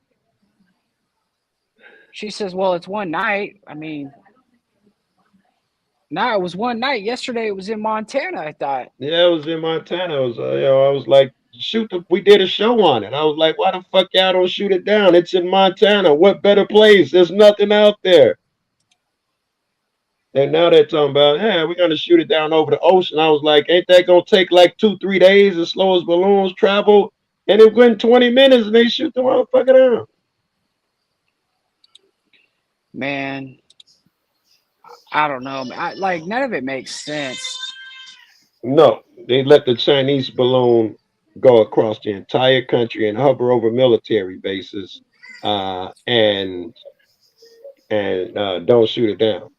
She says, "Well, it's one night." I mean, no, it was one night. Yesterday it was in Montana, I thought. Yeah, it was in Montana. It was, I was like, we did a show on it. I was like, why the fuck y'all don't shoot it down? It's in Montana. What better place? There's nothing out there. And now they're talking about, yeah, we're gonna shoot it down over the ocean. I was like, ain't that gonna take like 2, 3 days as slow as balloons travel? And it went 20 minutes and they shoot the motherfucker down. Man, I don't know. Like none of it makes sense. No, they let the Chinese balloon go across the entire country and hover over military bases, and don't shoot it down.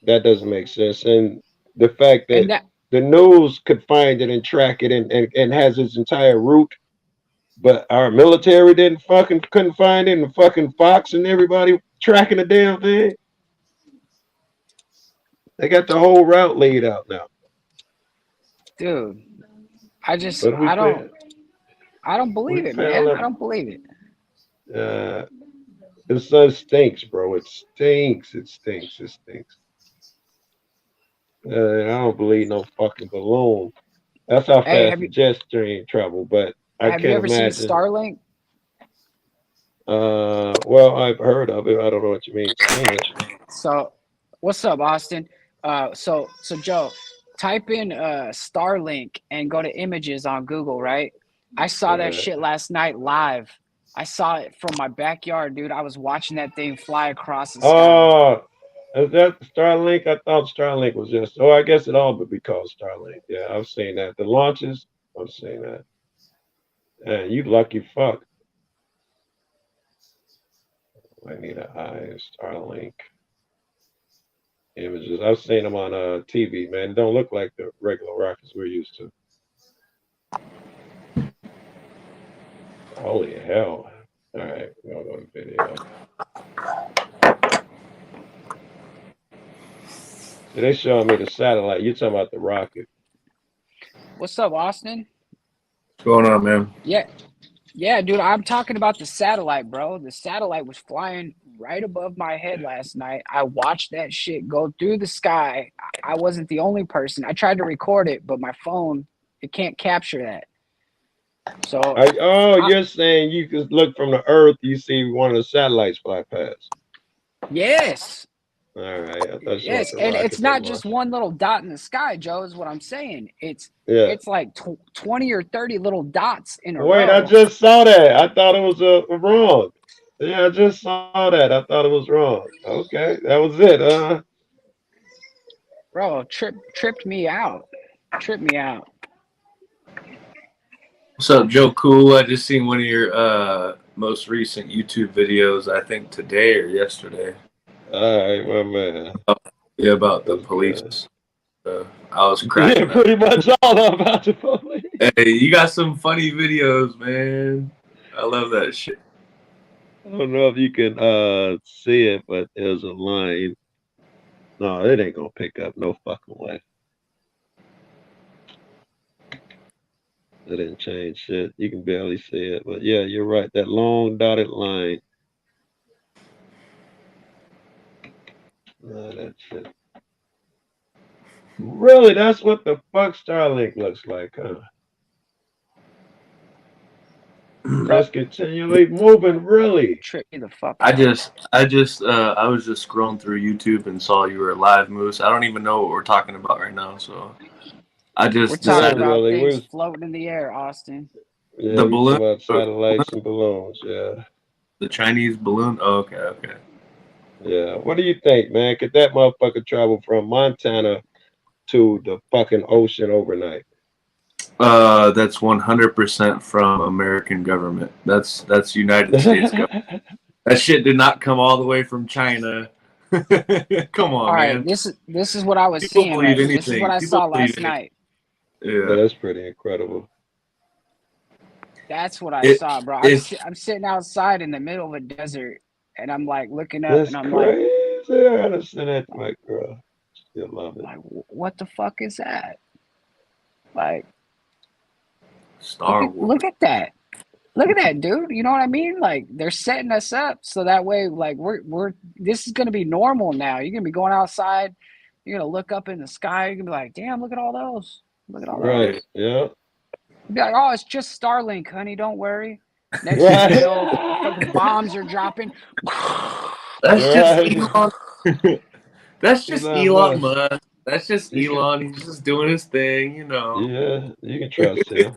That doesn't make sense. And the fact And that that the news could find it and track it and has its entire route, but our military didn't fucking couldn't find it, and fucking Fox and everybody tracking the damn thing. They got the whole route laid out now. Dude, But I don't believe we it, fail man. I them. don't believe it. The sun stinks, bro. It stinks. It stinks. It stinks. I don't believe no fucking balloon. That's how Hey, fast the jet stream travel. But I have you can't ever seen imagine. Starlink? Well, I've heard of it. I don't know what you mean, seen it. So, what's up, Austin? So Joe, type in Starlink and go to images on Google, right? I saw that shit last night live. I saw it from my backyard, dude. I was watching that thing fly across the sky. Oh, is that Starlink? I thought Starlink was just. Oh, I guess it all would be called Starlink. Yeah, I've seen that. The launches, I've seen that. Man, you lucky fuck. I need an eye. Starlink images. I've seen them on TV, man. It don't look like the regular rockets we're used to. Holy hell. All right, we'll go to video. So they showing me the satellite. You're talking about the rocket. What's up, Austin? What's going on, man? Yeah, dude. I'm talking about the satellite, bro. The satellite was flying right above my head last night. I watched that shit go through the sky. I wasn't the only person. I tried to record it, but my phone, it can't capture that. So You're saying you can look from the Earth, you see one of the satellites fly past. Yes. All right. I thought Yes, the and rocket it's not they just launched. one little dot in the sky, Joe, is what I'm saying. It's like 20 or 30 little dots in a Wait, I row. just saw that. I thought it was wrong. Yeah, I just saw that. I thought it was wrong. Okay, that was it. Bro, tripped me out. Tripped me out. What's up, Joe Cool? I just seen one of your most recent YouTube videos, I think today or yesterday. All right, my man. Yeah, about the That's police. I was good. cracking Yeah, up. pretty much all about the police. Hey, you got some funny videos, man. I love that shit. I don't know if you can see it, but there's a line. No, it ain't gonna pick up no fucking way. It didn't change shit. You can barely see it, but yeah, you're right. That long dotted line. That shit. Really, that's what the fuck Starlink looks like, huh? Just continually moving, really. Trick me the fuck I out. was just scrolling through YouTube and saw you were live, MoOse. I don't even know what we're talking about right now, so I just We're talking decided about really, things floating in the air, Austin. Yeah, the we balloon, talking about satellites and balloons. Yeah, the Chinese balloon. Oh, okay. yeah. What do you think, man? Could that motherfucker travel from Montana to the fucking ocean overnight? That's 100% from American government. That's United States government. That shit did not come all the way from China. Come on, All right, man. this is what I was People seeing, believe right? This is anything. what I People saw believe last anything. night. Yeah. That's pretty incredible. That's what I saw, bro. I'm sitting outside in the middle of a desert, and I'm like looking up, That's and I'm crazy. I gotta send that to my girl. She'll love it. like, what the fuck is that? Like, Star Wars. look at that. Look at that, dude. You know what I mean? Like, they're setting us up so that way, like, we're this is gonna be normal now. You're gonna be going outside. You're gonna look up in the sky. You're gonna be like, damn, look at all those. Look at all Right. those. Yeah. You'll be like, oh, it's just Starlink, honey. Don't worry. Next thing you know, fucking bombs are dropping. That's just Elon. That's He's just not Elon much. Musk. That's just Elon. He's just doing his thing, you know. Yeah, you can trust him.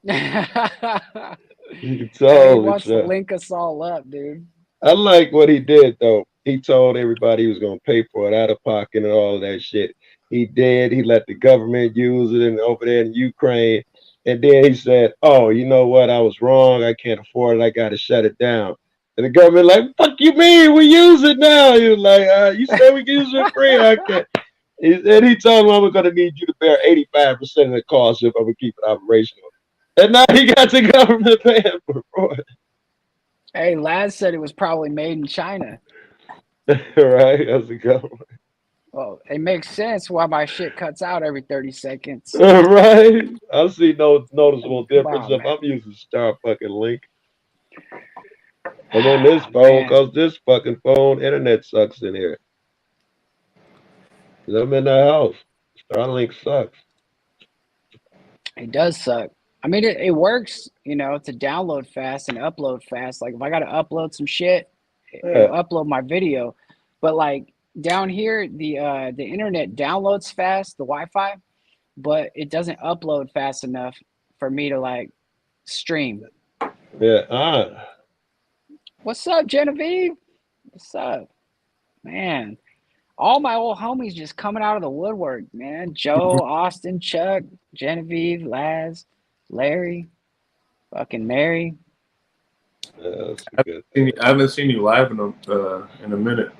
You can He totally wants to trust. link us all up, dude. I like what he did though. He told everybody he was gonna pay for it out of pocket and all of that shit. He did. He let the government use it and over there in Ukraine. And then he said, "Oh, you know what? I was wrong. I can't afford it. I got to shut it down." And the government like, "Fuck you mean? We use it now." He was like, "You said we can use it free. I can't." And he told him, "I'm gonna need you to bear 85% of the cost if I'm gonna keep it operational." And now he got the government paying for it. Hey, Laz said it was probably made in China. Right? How's it going? Well, it makes sense why my shit cuts out every 30 seconds. Right? I see no noticeable Come difference on, if man. I'm using Star fucking Link. I'm on this phone Man, because this fucking phone internet sucks in here. 'Cause I'm in the house. Starlink sucks. it does suck. I mean, it works, to download fast and upload fast. Like if I got to upload some shit, it'll Yeah, upload my video. But like down here, the internet downloads fast, the Wi-Fi, but it doesn't upload fast enough for me to like stream. yeah. What's up, Genevieve? What's up, man? All my old homies just coming out of the woodwork, man. Joe, Austin, Chuck, Genevieve, Laz, Larry, fucking Mary. That's a I good haven't seen thing. you, I haven't seen you live in a minute.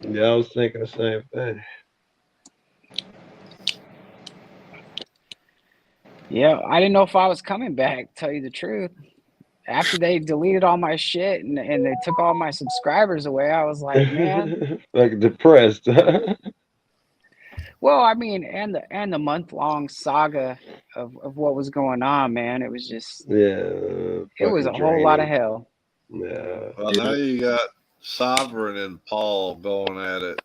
Yeah, I was thinking the same thing. Yeah, I didn't know if I was coming back, tell you the truth. After they deleted all my shit and they took all my subscribers away, I was like, man. Like depressed. Well, I mean, and the month-long saga of what was going on, man. It was just Yeah, it was fucking a whole lot of draining. hell. Yeah. Well, now you got Sovereign and Paul going at it.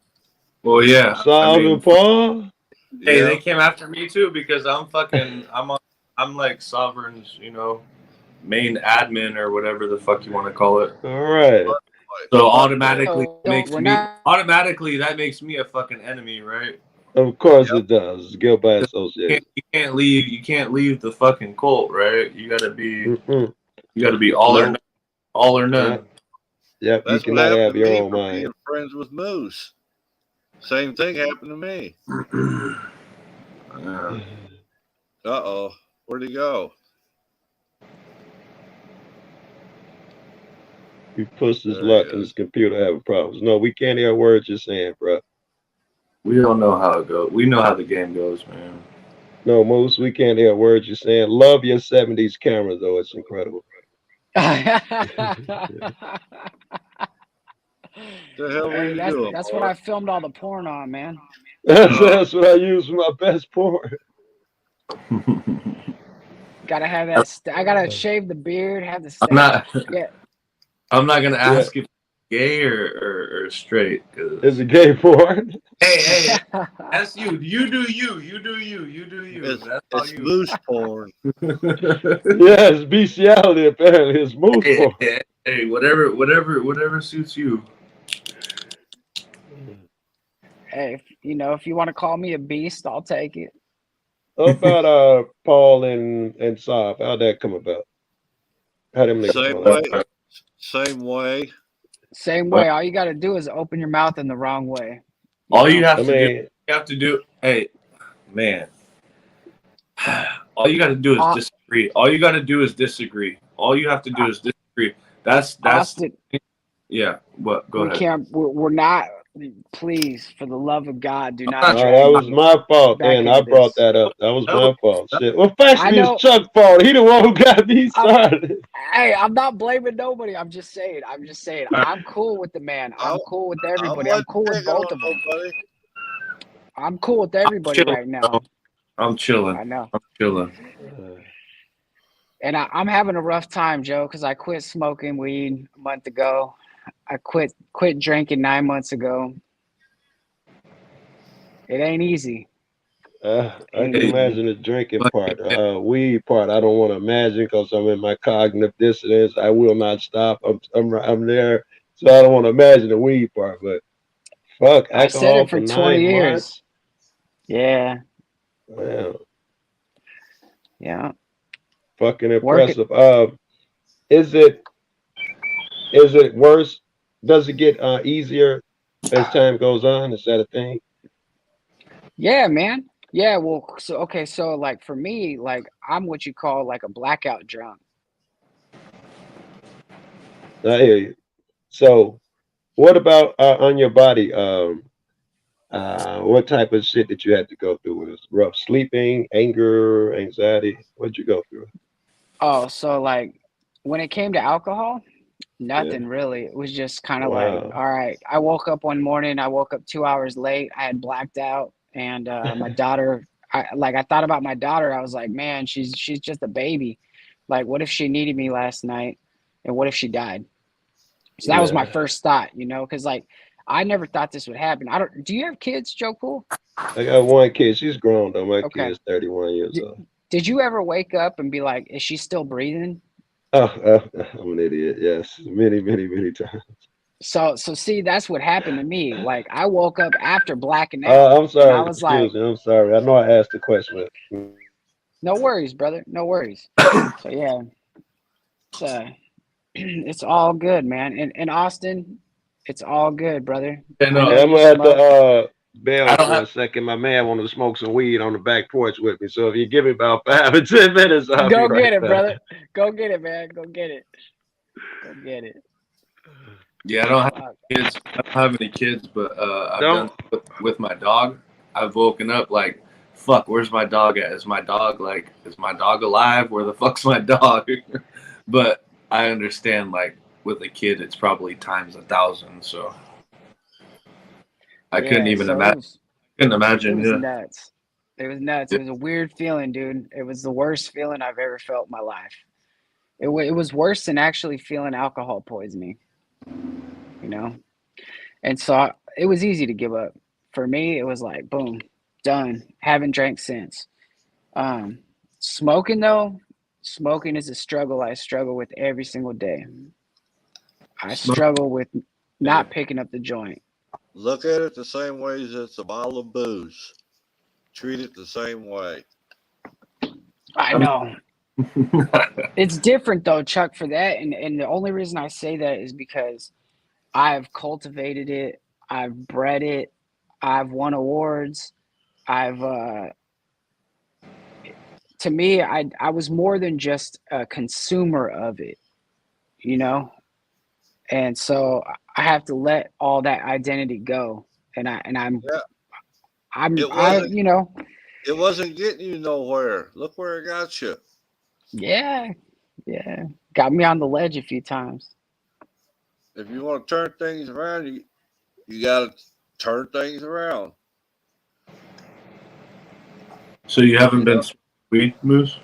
Well, yeah. I Solving mean, Paul? hey, they Yep. came after me too because I'm like Sovereign's, main admin or whatever the fuck you want to call it. All right. So We're automatically that makes me a fucking enemy, right? Of course Yep. it does. Guilt by 'Cause association. you can't leave the fucking cult, right? You gotta be No. all or Yep. none. Yep. You That's what cannot happened have to your me own for mind. being friends with MoOse. Same thing happened to me. Yeah. Uh-oh. Where'd he go? He pushed his There he luck and is. his computer having problems. No, we can't hear words you're saying, bro. We don't know how it goes. We know how the game goes, man. No, Moose, we can't hear words you're saying. Love your 70s camera, though. It's incredible. The hell were Hey, you doing, that's what boy? I filmed all the porn on, man. That's what I use for my best porn. Gotta have that. I gotta shave the beard, have the I'm stash. not. Yeah. I'm not gonna Yeah. ask if gay or straight. Is it gay porn? Hey, that's you. You do you. You do you. You do you. That's all It's you. moose porn. Yes, bestiality apparently is moose porn. Hey, whatever suits you. Hey, if you want to call me a beast, I'll take it. How about Paul and Saab? How'd that come about? How them niggas Same come way. about? Same way. Same way. All you gotta do is open your mouth in the wrong way. All you I have to mean, do. Hey, man. All you got to do is disagree. All you got to do is disagree. All you have to do is disagree. That's Austin. Yeah. What? Go ahead. Can't. We're not. Please, for the love of God, do not that drag was me my fault, back man. into I brought this. that up. That was No, my fault. no. Shit. Well, I actually, know. it's Chuck's fault. He the one who got me started. Hey, I'm not blaming nobody. I'm just saying. I'm cool with the man. I'm cool with everybody. I'm cool with both of them. Nobody. I'm cool with everybody right now. I'm chilling. I know. I'm chilling. And I'm having a rough time, Joe, because I quit smoking weed a month ago. I quit drinking 9 months ago. It ain't easy. I can imagine the drinking part. Weed part, I don't want to imagine because I'm in my cognitive dissonance. I will not stop. I'm there, so I don't want to imagine the weed part. But fuck, I said alcohol it for for 20 9 years. months. Yeah. Wow. Yeah. Fucking impressive. Is it worse? Does it get easier as time goes on? Is that a thing? Yeah, man. Yeah, well, so like for me, like I'm what you call like a blackout drunk. I hear you. So, what about on your body? What type of shit did you have to go through? Was it rough sleeping, anger, anxiety? What'd you go through? Oh, so like when it came to alcohol, Nothing really. It was just kind of like, Wow. all right. I woke up one morning. I woke up 2 hours late. I had blacked out, and my daughter. I thought about my daughter. I was like, man, she's just a baby. Like, what if she needed me last night, and what if she died? So that was my Yeah. first thought, because like I never thought this would happen. I don't. Do you have kids, Joe Cool? I got one kid. She's grown though. My Okay. kid's 31 years Did, old. did you ever wake up and be like, is she still breathing? I'm an idiot. Yes, many times. So see, that's what happened to me. Like I woke up after blacking out, I'm and I sorry. was like, Excuse me. I'm sorry. I know I asked the question. no worries, brother, no worries. So yeah, it's it's all good, man. In Austin, it's all good, brother. Yeah, I no, know Hey, I'm you gonna have smoke. to I bail don't for a have. second. My man wanted to smoke some weed on the back porch with me. So if you give me about 5 or 10 minutes, I'll be Go get right it, back. brother. Go get it, man. Go get it. Go get it. Yeah, I don't have Fuck. kids. I don't have any kids, but I've done Don't. with my dog. I've woken up like, fuck, where's my dog at? Is my dog alive? Where the fuck's my dog? But I understand, like, with a kid, it's probably times 1,000. So I couldn't Yeah. even So imagine. Couldn't it imagine. was Yeah. nuts. It was nuts. It was a weird feeling, dude. It was the worst feeling I've ever felt in my life. It was worse than actually feeling alcohol poisoning, you know? And so it was easy to give up. For me, it was like, boom, done. Haven't drank since. Um, Smoking, though, smoking is a struggle I struggle with every single day. I Smoke. struggle with Yeah. not picking up the joint. Look at it the same way as it's a bottle of booze. Treat it the same way. I know. It's different, though, Chuck, for that. And the only reason I say that is because I've cultivated it, I've bred it, I've won awards. I've To me, I was more than just a consumer of it, you know? And so I have to let all that identity go. And Yeah. I'm It I wasn't you know, it wasn't getting you nowhere. Look where it got you. yeah, yeah. Got me on the ledge a few times. If you want to turn things around, you gotta turn things around. So you haven't You been know? smoking weed, Moose?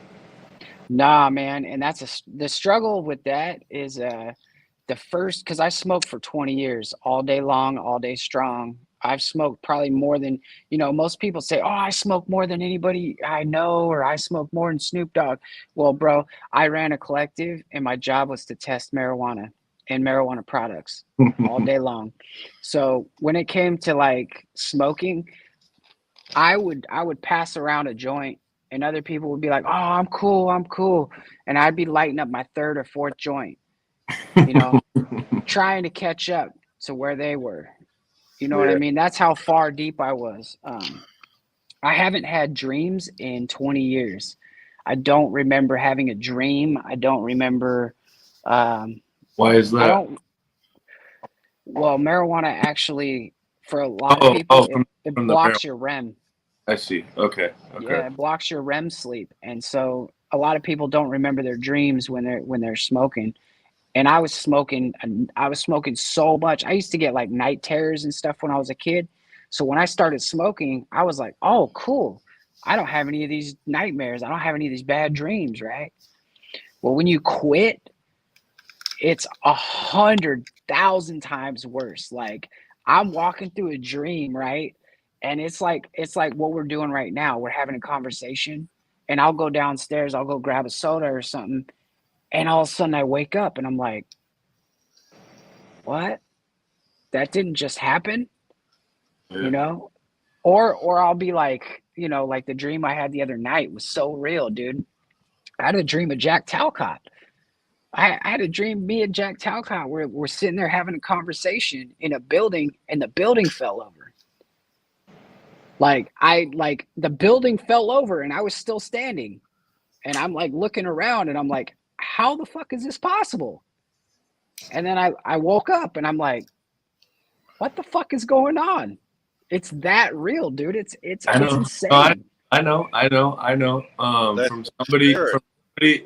Nah, man, and the struggle with that is the first, because I smoked for 20 years, all day long, all day strong. I've smoked probably more than, most people say, oh, I smoke more than anybody I know, or I smoke more than Snoop Dogg. Well, bro, I ran a collective and my job was to test marijuana and marijuana products all day long. So when it came to like smoking, I would pass around a joint and other people would be like, oh, I'm cool. And I'd be lighting up my third or fourth joint, you know, trying to catch up to where they were. You know what I Yeah. mean? That's how far deep I was. I haven't had dreams in 20 years. I don't remember having a dream. I don't remember. Um, Why is I that? don't. Well, marijuana actually, for a lot of Oh, people, it, it from the marijuana. blocks your REM. I see. Okay. Yeah, it blocks your REM sleep, and so a lot of people don't remember their dreams when they're smoking. And I was smoking so much. I used to get like night terrors and stuff when I was a kid. So when I started smoking, I was like, oh, cool. I don't have any of these nightmares. I don't have any of these bad dreams, right? Well, when you quit, it's 100,000 times worse. Like I'm walking through a dream, right? And it's like what we're doing right now. We're having a conversation, and I'll go downstairs, I'll go grab a soda or something, and all of a sudden I wake up and I'm like, what? That didn't just happen, Yeah. you know? Or I'll be like, like the dream I had the other night was so real, dude. I had a dream of Jack Talcott. I had a dream me and Jack Talcott we're sitting there having a conversation in a building and the building fell over. Like the building fell over and I was still standing. And I'm like looking around and I'm like, how the fuck is this possible? And then I woke up and I'm like, what the fuck is going on? It's that real, dude. It's I know. insane. I know. That's From spirit. somebody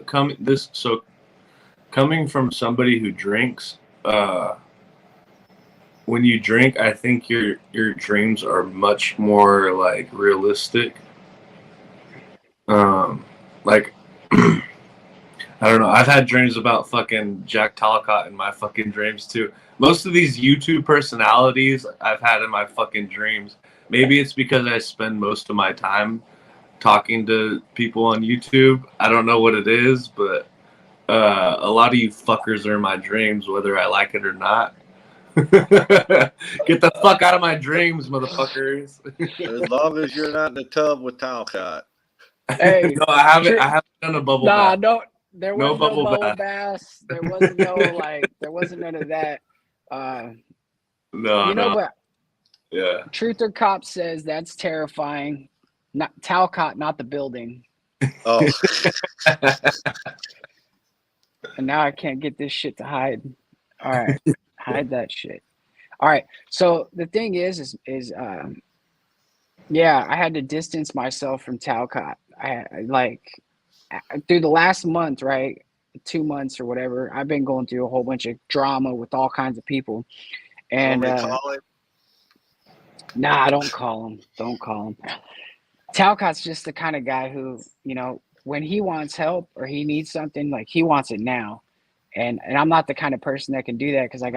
coming coming from somebody who drinks, when you drink, I think your dreams are much more like realistic. Like I don't know. I've had dreams about fucking Jack Talcott in my fucking dreams too. Most of these YouTube personalities I've had in my fucking dreams. Maybe it's because I spend most of my time talking to people on YouTube. I don't know what it is, but a lot of you fuckers are in my dreams, whether I like it or not. Get the fuck out of my dreams, motherfuckers. As long as you're not in the tub with Talcott. Hey, No, I haven't done a bubble bath. no, there was No no bubble bubble bath. baths. There wasn't there wasn't none of that. No. But Yeah. Truth or Cop says that's terrifying. Not Talcott, not the building. Oh, And now I can't get this shit to hide. All right, hide that shit. All right. So the thing is yeah, I had to distance myself from Talcott. I like through the last month, right? 2 months or whatever. I've been going through a whole bunch of drama with all kinds of people. And don't they call him? nah, don't call him. Don't call him. Talcott's just the kind of guy who, when he wants help or he needs something, like he wants it now. And I'm not the kind of person that can do that because I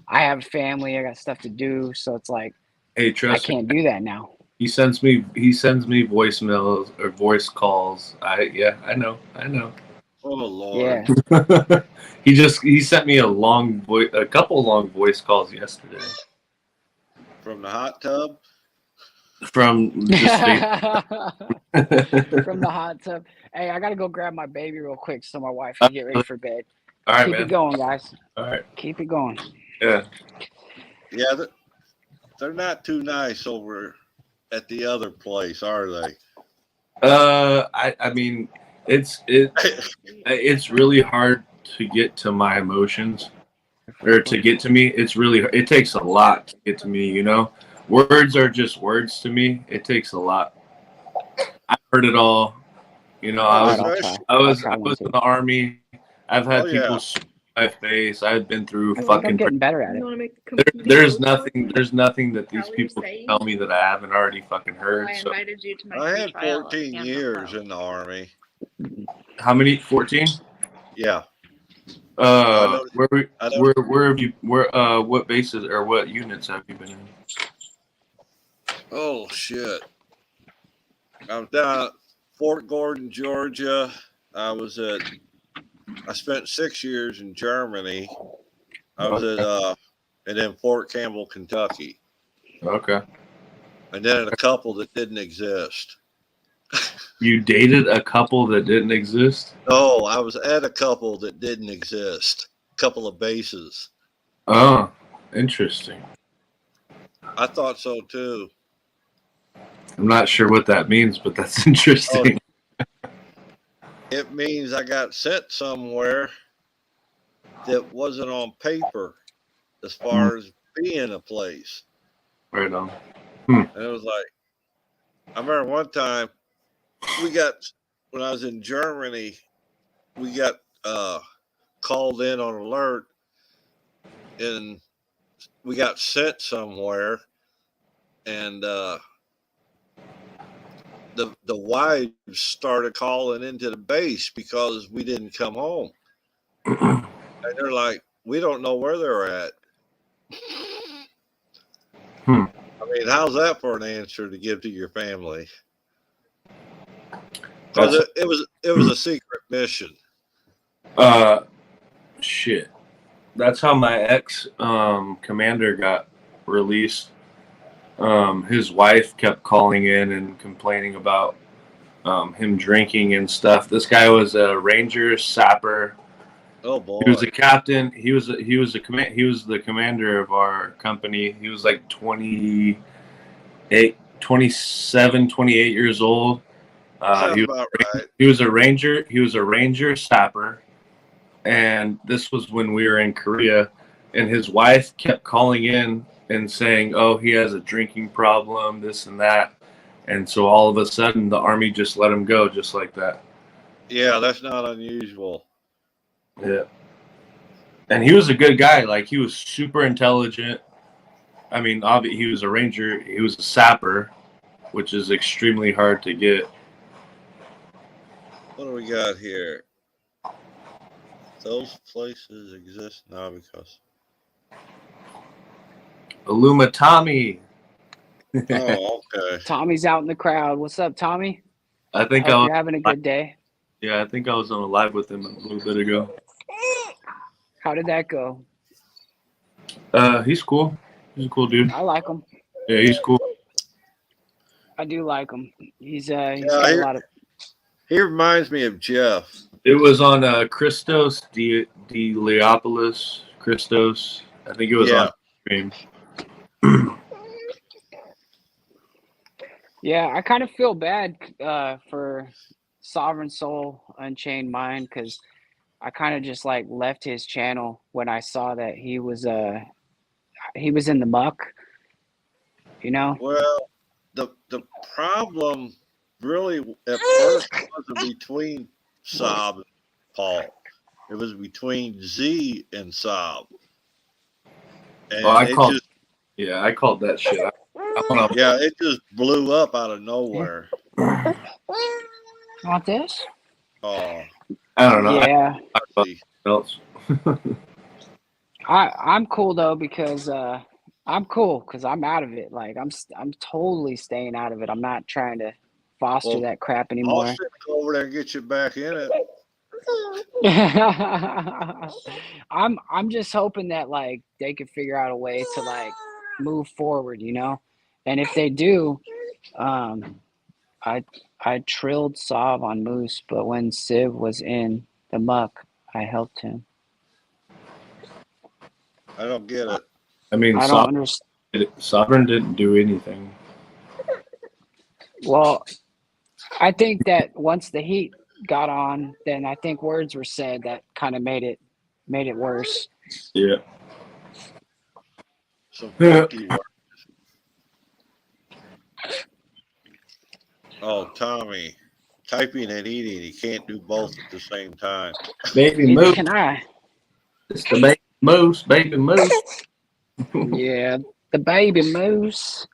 have a family, I got stuff to do. So it's like Hey, I trust me. can't do that now. He sends me voicemails or voice calls. I know. Oh Lord. Yeah. He sent me a couple long voice calls yesterday From the hot tub? from just From the hot tub. Hey, I gotta go grab my baby real quick so my wife can get ready for bed. All right, Keep man. it going, guys. All right. Keep it going. Yeah. Yeah, they're not too nice over at the other place, are they? I mean, it's really hard to get to my emotions or to get to me. It takes a lot to get to me, Words are just words to me. It takes a lot. I heard it all. I was in the Army. I've had people spit in my face. I've been through I'm getting better at it. There's nothing that these people can tell me that I haven't already fucking heard. I So invited you to my I free had trial. 14 years in the Army. how many? 14? Yeah. Where have you? What bases or what units have you been in? Oh shit. I was down at Fort Gordon, Georgia. I spent 6 years in Germany. I was and then Fort Campbell, Kentucky. Okay. And then a couple that didn't exist. You dated a couple that didn't exist? No, I was at a couple that didn't exist. A couple of bases. Oh, interesting. I thought so too. I'm not sure what that means, but that's interesting. It means I got sent somewhere that wasn't on paper as far as being a place. Right on. And it was like, I remember one time when I was in Germany, we got called in on alert and we got sent somewhere, and the wives started calling into the base because we didn't come home. And they're like, we don't know where they're at. I mean, how's that for an answer to give to your family? Because it was a secret mission. Shit. That's how my ex commander got released. His wife kept calling in and complaining about him drinking and stuff. This guy was a ranger sapper. Oh boy. He was a captain. He was the commander of our company. He was like 27, 28 years old. He was a ranger. He was a ranger sapper. And this was when we were in Korea, and his wife kept calling in and saying, oh, he has a drinking problem, this and that. And so all of a sudden the Army just let him go just like that. Yeah, that's not unusual. Yeah. And he was a good guy. Like, he was super intelligent. I mean, he was a ranger. He was a sapper, which is extremely hard to get. What do we got here? Those places exist now because. Illuma Tommy. Oh, okay. Tommy's out in the crowd. What's up, Tommy? I think Hope you're having a good day. Yeah, I think I was on a live with him a little bit ago. How did that go? He's cool. He's a cool dude. I like him. Yeah, he's cool. I do like him. He's got a lot of. He reminds me of Jeff. It was on Christos de Leopolis. Christos. I think it was on stream. Yeah, I kind of feel bad for Sovereign Soul Unchained Mind because I kind of just like left his channel when I saw that he was in the muck. You know. Well, the problem really at first wasn't between Saab and Paul. It was between Z and Saab. And I called that shit. Yeah, it just blew up out of nowhere. Want this? Oh, I don't know. Yeah. Else. I'm cool though because I'm cool because I'm out of it. Like I'm totally staying out of it. I'm not trying to foster that crap anymore. I'll go over there and get you back in it. I'm just hoping that like they can figure out a way to like move forward, you know. And if they do, I trilled Sav on MoOse, but when Civ was in the muck, I helped him. I don't get it. I mean, I don't understand. Sovereign didn't do anything. Well, I think that once the heat got on, then I think words were said that kind of made it worse. Yeah. So funky words. Oh, Tommy, typing and eating, you can't do both at the same time. Baby Neither MoOse. can I. It's the baby MoOse, baby MoOse. Yeah, the baby MoOse.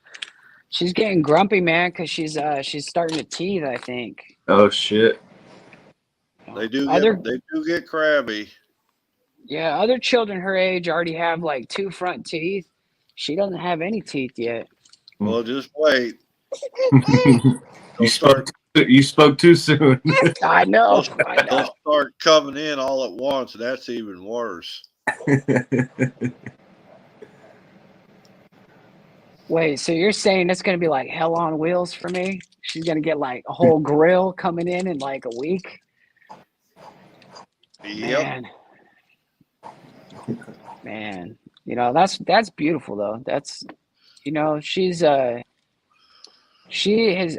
She's getting grumpy, man, because she's starting to teeth, I think. Oh shit. They do get crabby. Yeah, other children her age already have like 2 front teeth. She doesn't have any teeth yet. Well, just wait. You spoke too soon. I know. They'll start coming in all at once, and that's even worse. Wait, so you're saying it's gonna be like hell on wheels for me? She's gonna get like a whole grill coming in like a week? Yep. Man, you know that's beautiful though. That's, you know,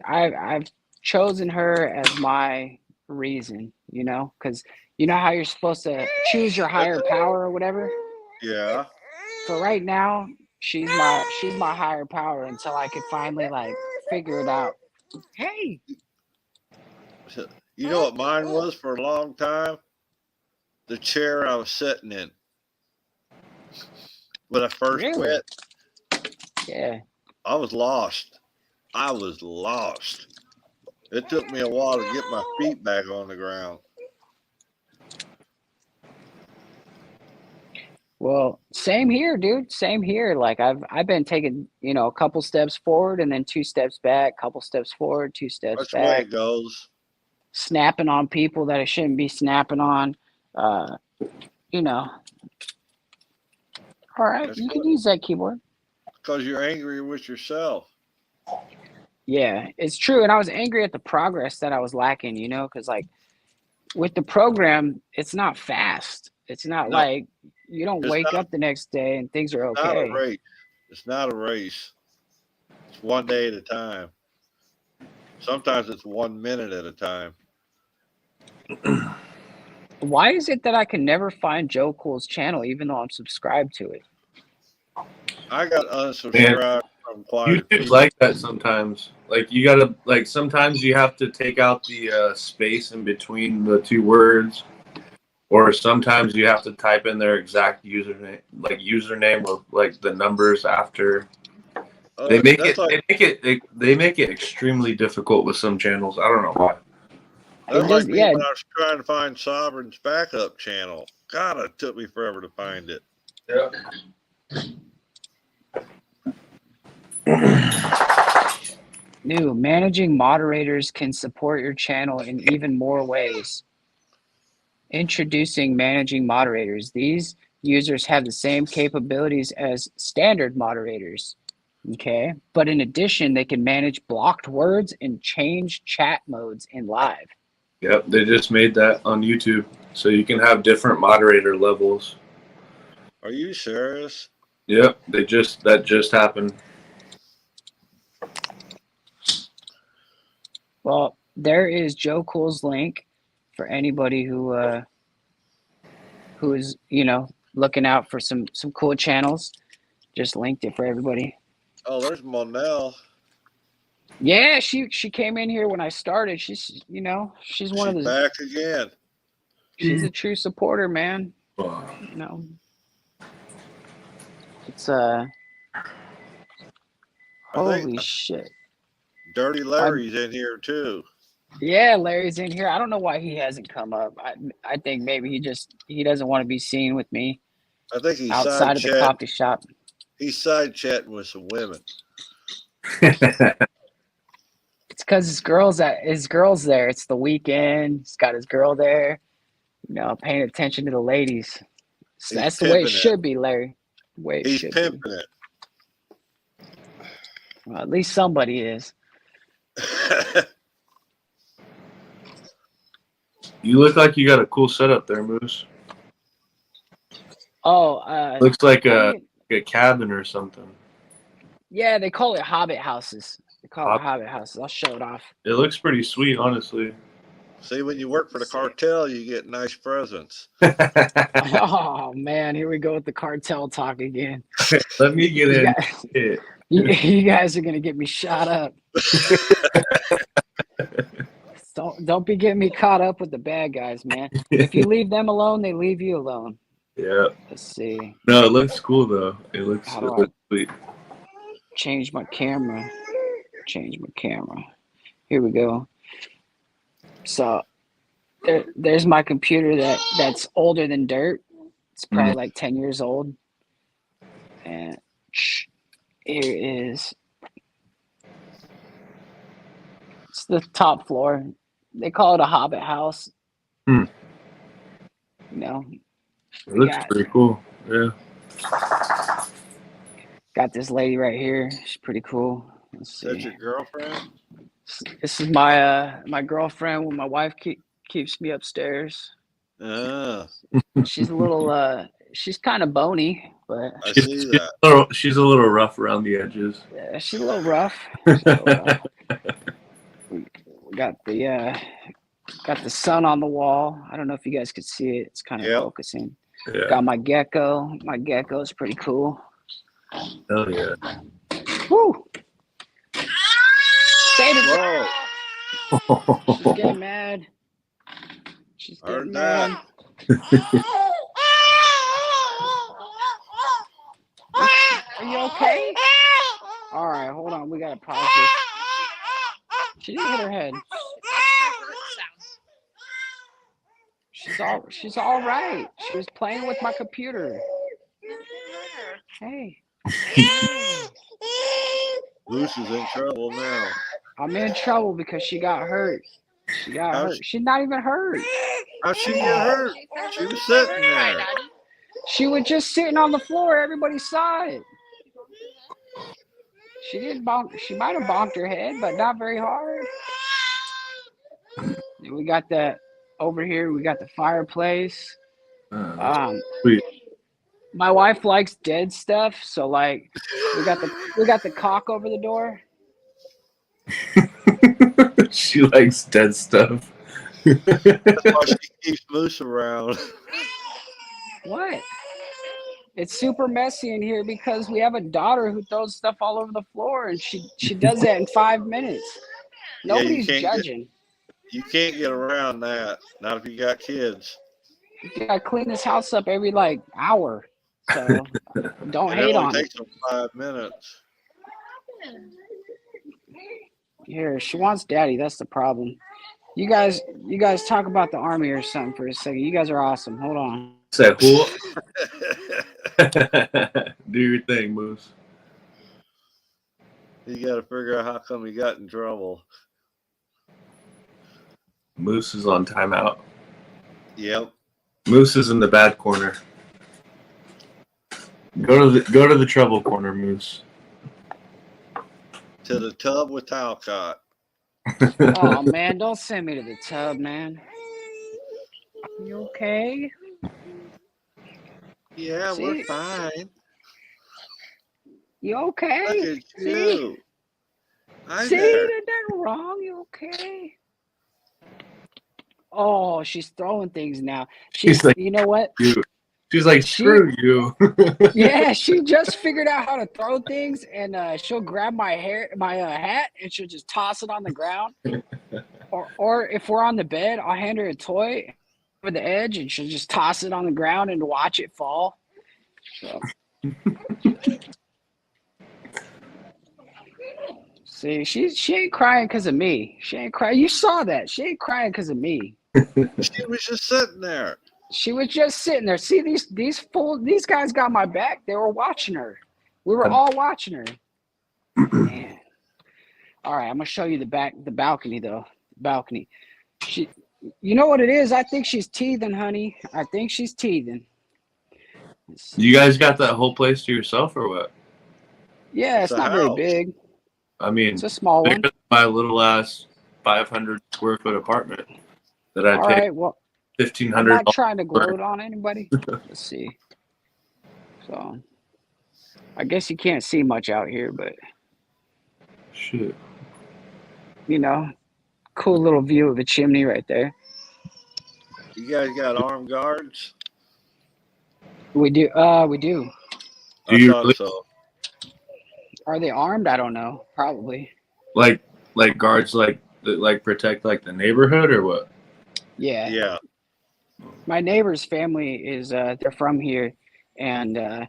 I've chosen her as my reason, you know, because you know how you're supposed to choose your higher power or whatever. Yeah. So right now she's my higher power until I could finally like figure it out. Hey, You know what mine was for a long time? The chair I was sitting in. When I first quit, yeah, I was lost. It took me a while to get my feet back on the ground. well, same here, dude. Same here. Like I've been taking, you know, a couple steps forward and then 2 steps back, couple steps forward, 2 steps That's back. the way it goes. Snapping on people that I shouldn't be snapping on. You know. All right, That's you good. can use that keyboard. Because you're angry with yourself. Yeah, it's true. And I was angry at the progress that I was lacking, you know, because like with the program, it's not fast. It's not like you don't wake up the next day and things are okay. Not a race. It's not a race. It's one day at a time. Sometimes it's 1 minute at a time. Why is it that I can never find Joe Cool's channel even though I'm subscribed to it? I got unsubscribed from quite YouTube's like that sometimes. Like you gotta sometimes you have to take out the space in between the 2 words. Or sometimes you have to type in their exact username with like the numbers after. They make it extremely difficult with some channels. I don't know why. That's does- like me yeah. when I was trying to find Sovereign's backup channel. God, it took me forever to find it. Yeah. New managing moderators can support your channel in even more ways. Introducing managing moderators. These users have the same capabilities as standard moderators. Okay. But in addition, they can manage blocked words and change chat modes in live. Yep, they just made that on YouTube, so you can have different moderator levels. Are you serious? Yep, that just happened. Well, there is Joe Cool's link for anybody who is, looking out for some cool channels. Just linked it for everybody. Oh, there's Monel. Yeah, she came in here when I started. She's one of She's the back again. she's a true supporter, man. It's holy shit. Dirty Larry's in here too. Yeah, Larry's in here. I don't know why he hasn't come up. I think maybe he doesn't want to be seen with me. I think he's outside of the coffee shop. He's side chatting with some women. It's because his girl's there. It's the weekend. He's got his girl there. Paying attention to the ladies. So that's the way it should be, Larry. The way it should be. He's pimping it. Well, at least somebody is. You look like you got a cool setup there, Moose. Oh, looks like a cabin or something. Yeah, they call it hobbit houses. It hobbit houses. I'll show it off. It looks pretty sweet, honestly. See, when you work for the cartel, you get nice presents. Oh man, here we go with the cartel talk again. Let me get in it. You guys are gonna get me shot up. Don't be getting me caught up with the bad guys, man. If you leave them alone, they leave you alone. Yeah. Let's see. No, it looks cool though. It looks sweet. Change my camera. Here we go. So there's my computer that's older than dirt. It's probably like 10 years old. And here is. It's the top floor. They call it a hobbit house. It looks pretty cool. Yeah. Got this lady right here. She's pretty cool. Let's see. That's your girlfriend? This is my girlfriend when my wife keeps me upstairs. She's a little she's kind of bony, but I see that. She's a little rough around the edges. Yeah, she's a little rough. We got the sun on the wall. I don't know if you guys could see it. It's kind of focusing. Yeah. Got my gecko. My gecko is pretty cool. Oh yeah. Woo! Whoa. She's getting mad. She's getting mad. Are you okay? All right, hold on. We gotta pause this. She didn't hit her head. She's all right. She was playing with my computer. Hey. Moose is in trouble now. I'm in trouble because she got hurt. She's not even hurt. How'd she get hurt? She was sitting there. She was just sitting on the floor. Everybody saw it. She didn't bonk. She might have bonked her head, but not very hard. And we got that over here. We got the fireplace. Sweet. My wife likes dead stuff, so like we got the cock over the door. She likes dead stuff. That's why she keeps Moose around. What? It's super messy in here because we have a daughter who throws stuff all over the floor, and she does that in 5 minutes. Nobody's judging. You can't get around that. Not if you got kids. You gotta clean this house up every like hour. So don't And it hate only on it. takes them 5 minutes. Here, she wants daddy. That's the problem. You guys talk about the army or something for a second. You guys are awesome. Hold on. Said who? Do your thing, Moose. You got to figure out how come he got in trouble. Moose is on timeout. Yep. Moose is in the bad corner. Go to the trouble corner, Moose. To the tub with Talcott. Oh man, don't send me to the tub, man. You okay? Yeah, See? we're fine. You okay? Look at you. Hi See, there. there's nothing wrong. You okay? Oh, she's throwing things now. She's like, you know what? She's like, screw you. Yeah, she just figured out how to throw things, and she'll grab my hat, and she'll just toss it on the ground. Or if we're on the bed, I'll hand her a toy over the edge, and she'll just toss it on the ground and watch it fall. So. See, she ain't crying because of me. She ain't crying. You saw that. She ain't crying because of me. She was just sitting there. She was just sitting there. See, these guys got my back. They were watching her. We were all watching her. Man. All right, I'm gonna show you the balcony though. Balcony. You know what it is? I think she's teething, honey. I think she's teething. You guys got that whole place to yourself or what? Yeah, it's not very big. I mean, it's a small one. My little ass 500 square foot apartment that I All paid right, well, $1,500. I'm not trying to gloat on anybody. Let's see. So, I guess you can't see much out here, but shit, you know, cool little view of a chimney right there. You guys got armed guards? We do. We do. I thought so. Are they armed? I don't know. Probably. Like guards that protect like the neighborhood or what? Yeah. Yeah. My neighbor's family is they're from here, and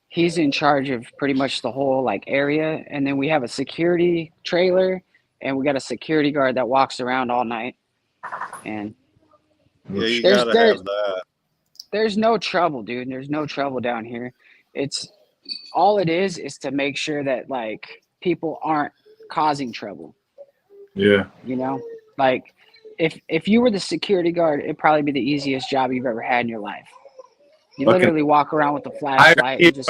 he's in charge of pretty much the whole like area. And then we have a security trailer, and we got a security guard that walks around all night. And yeah, you gotta have that. There's no trouble, dude. There's no trouble down here. It's all it is to make sure that like people aren't causing trouble. Yeah. You know, like if you were the security guard, it'd probably be the easiest job you've ever had in your life. You literally walk around with a flashlight and just.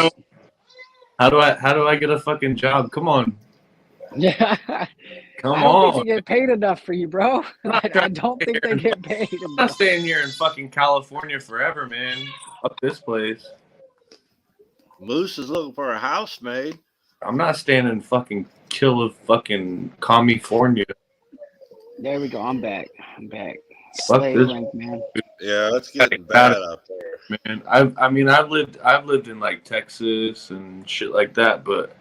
How do I get a fucking job? Come on. Yeah. Come I don't on. think they get paid enough for you, bro. I don't think they get paid. I'm not staying here in fucking California forever, man. Fuck this place. Moose is looking for a housemaid. I'm not staying in fucking California. There we go. I'm back. Fuck Slave this. rank, man. Yeah, it's getting bad up there, man. I've lived in like Texas and shit like that, but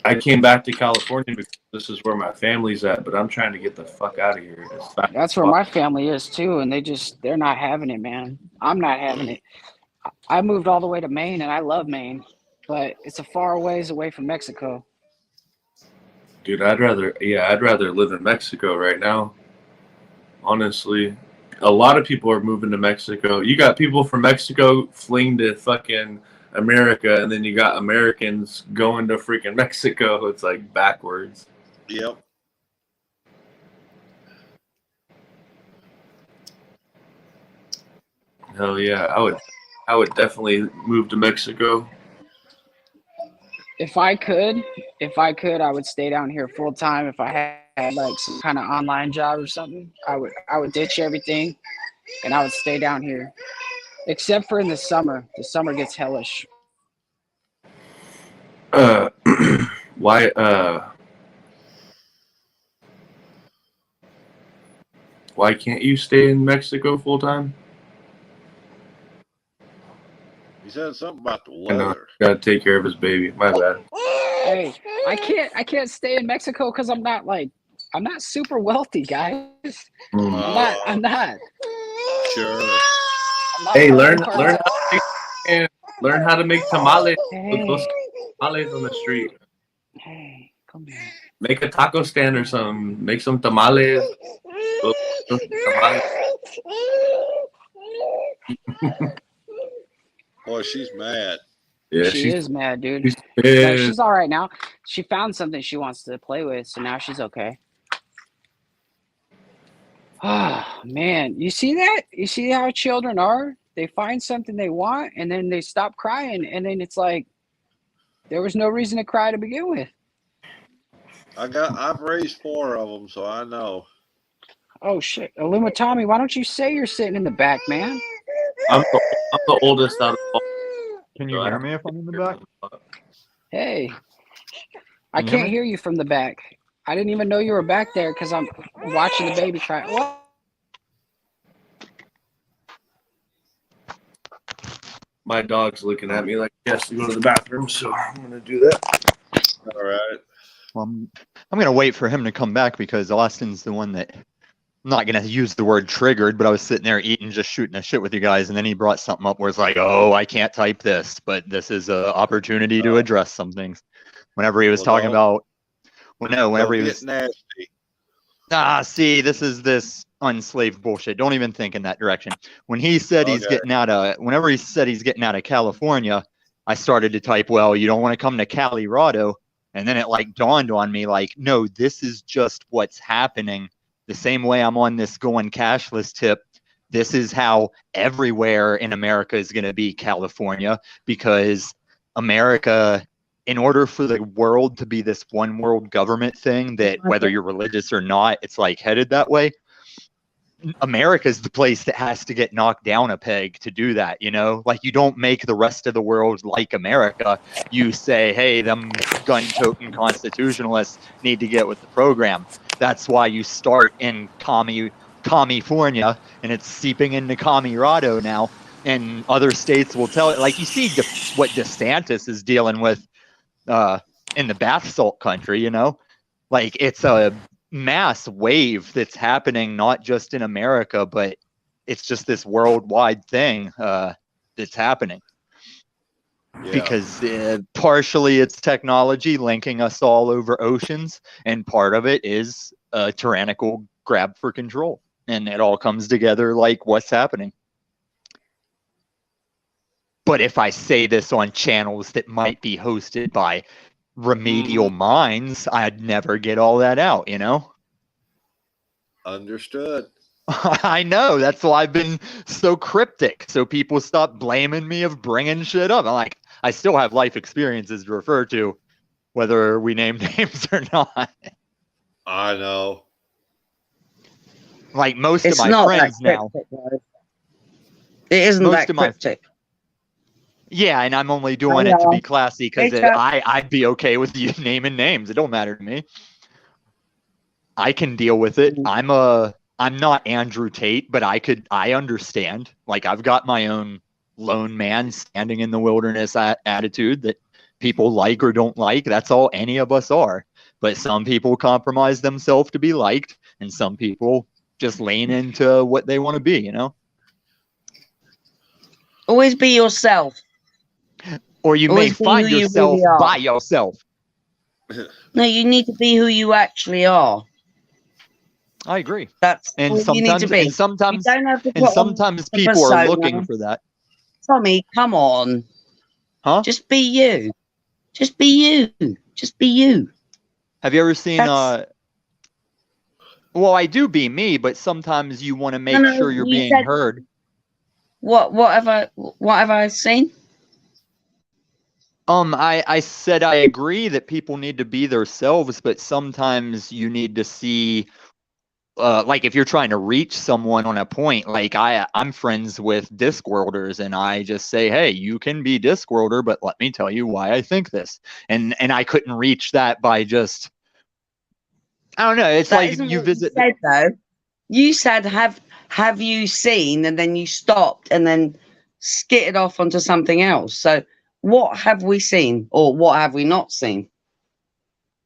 I came back to California because this is where my family's at. But I'm trying to get the fuck out of here. That's where my family is too, and they're not having it, man. I'm not having it. I moved all the way to Maine, and I love Maine, but it's a far ways away from Mexico. Dude, I'd rather live in Mexico right now. Honestly, a lot of people are moving to Mexico. You got people from Mexico fleeing to fucking America, and then you got Americans going to freaking Mexico. It's like backwards. Yep. Hell yeah, I would definitely move to Mexico. If I could, I would stay down here full time. If I had like some kind of online job or something, I would ditch everything, and I would stay down here. Except for in the summer. The summer gets hellish. Why can't you stay in Mexico full time? He said something about the weather. Gotta take care of his baby. My bad. Hey, I can't stay in Mexico because I'm not super wealthy, guys. I'm not. Sure. I'm Hey, My learn heart. learn how to make and learn how to make tamales. Go Hey, sell tamales on the street. hey, come here. Make a taco stand or something. Make some tamales. Go sell some tamales. Boy, she's mad. Yeah, She is mad, dude. she's But pissed. she's all right now. She found something she wants to play with, so now she's okay. Oh, man. You see that? You see how children are? They find something they want and then they stop crying. And then it's like, there was no reason to cry to begin with. I've raised 4 of them, so I know. Oh, shit. Aluma Tommy, why don't you say you're sitting in the back, man? I'm the, I'm the oldest out of all. Can So you I hear have me if I'm in the back? Hey, I Can you hear can't me? hear you from the back. I didn't even know you were back there because I'm watching the baby cry. What? My dog's looking at me like he has to go to the bathroom, so I'm gonna do that. All right. Well, I'm gonna wait for him to come back because Austin's the one that I'm not gonna use the word triggered, but I was sitting there eating, just shooting a shit with you guys, and then he brought something up where it's like, oh, I can't type this, but this is an opportunity to address some things. Whenever he was Well, talking about, well, no, whenever don't he get was, nasty. see, this is this unslaved bullshit. Don't even think in that direction. When he said he's Okay. getting out of, whenever he said he's getting out of California, I started to type, well, you don't want to come to Colorado. And then it like dawned on me, like, no, this is just what's happening. The same way I'm on this going cashless tip, this is how everywhere in America is going to be California, because America, in order for the world to be this one world government thing that whether you're religious or not, it's like headed that way. America is the place that has to get knocked down a peg to do that, you know? Like, you don't make the rest of the world like America. You say, hey, them gun-toting constitutionalists need to get with the program. That's why you start in California, and it's seeping into Colorado now, and other states will tell it. Like, you see what DeSantis is dealing with in the bath salt country, you know? Like, it's a mass wave that's happening not just in America, but it's just this worldwide thing that's happening. Yeah. Because partially it's technology linking us all over oceans, and part of it is a tyrannical grab for control. And it all comes together like what's happening. But if I say this on channels that might be hosted by remedial minds, I'd never get all that out, you know? Understood. I know. That's why I've been so cryptic. So people stop blaming me of bringing shit up. I'm like, I still have life experiences to refer to, whether we name names or not. I know. Like most It's of my not friends that now. cryptic, though. It isn't Most that of my cryptic. Yeah, and I'm only doing I it to know. be classy because Hey, Chuck. I'd be okay with you naming names. It don't matter to me. I can deal with it. I'm not Andrew Tate, but I understand. Like, I've got my own lone man standing in the wilderness attitude that people like or don't like. That's all any of us are. But some people compromise themselves to be liked, and some people just lean into what they want to be, you know? Always be yourself. Or you may Always be find who you yourself really are. by yourself. No, you need to be who you actually are. I agree. That's And all you need to sometimes be. and sometimes you don't have to and put on sometimes the people are persona. looking for that. Tommy, come on. Huh? Just be you. Just be you. Just be you. Have you ever seen That's- well, I do be me, but sometimes you want to make No, sure you're you being said heard. what have I seen? I said I agree that people need to be themselves, but sometimes you need to see like if you're trying to reach someone on a point, like I'm friends with Discworlders, and I just say, hey, you can be Discworlder, but let me tell you why I think this. And I couldn't reach that by just, I don't know. It's That like isn't you what visit. you said, though. You said have you seen, and then you stopped and then skittered off onto something else. So what have we seen, or what have we not seen?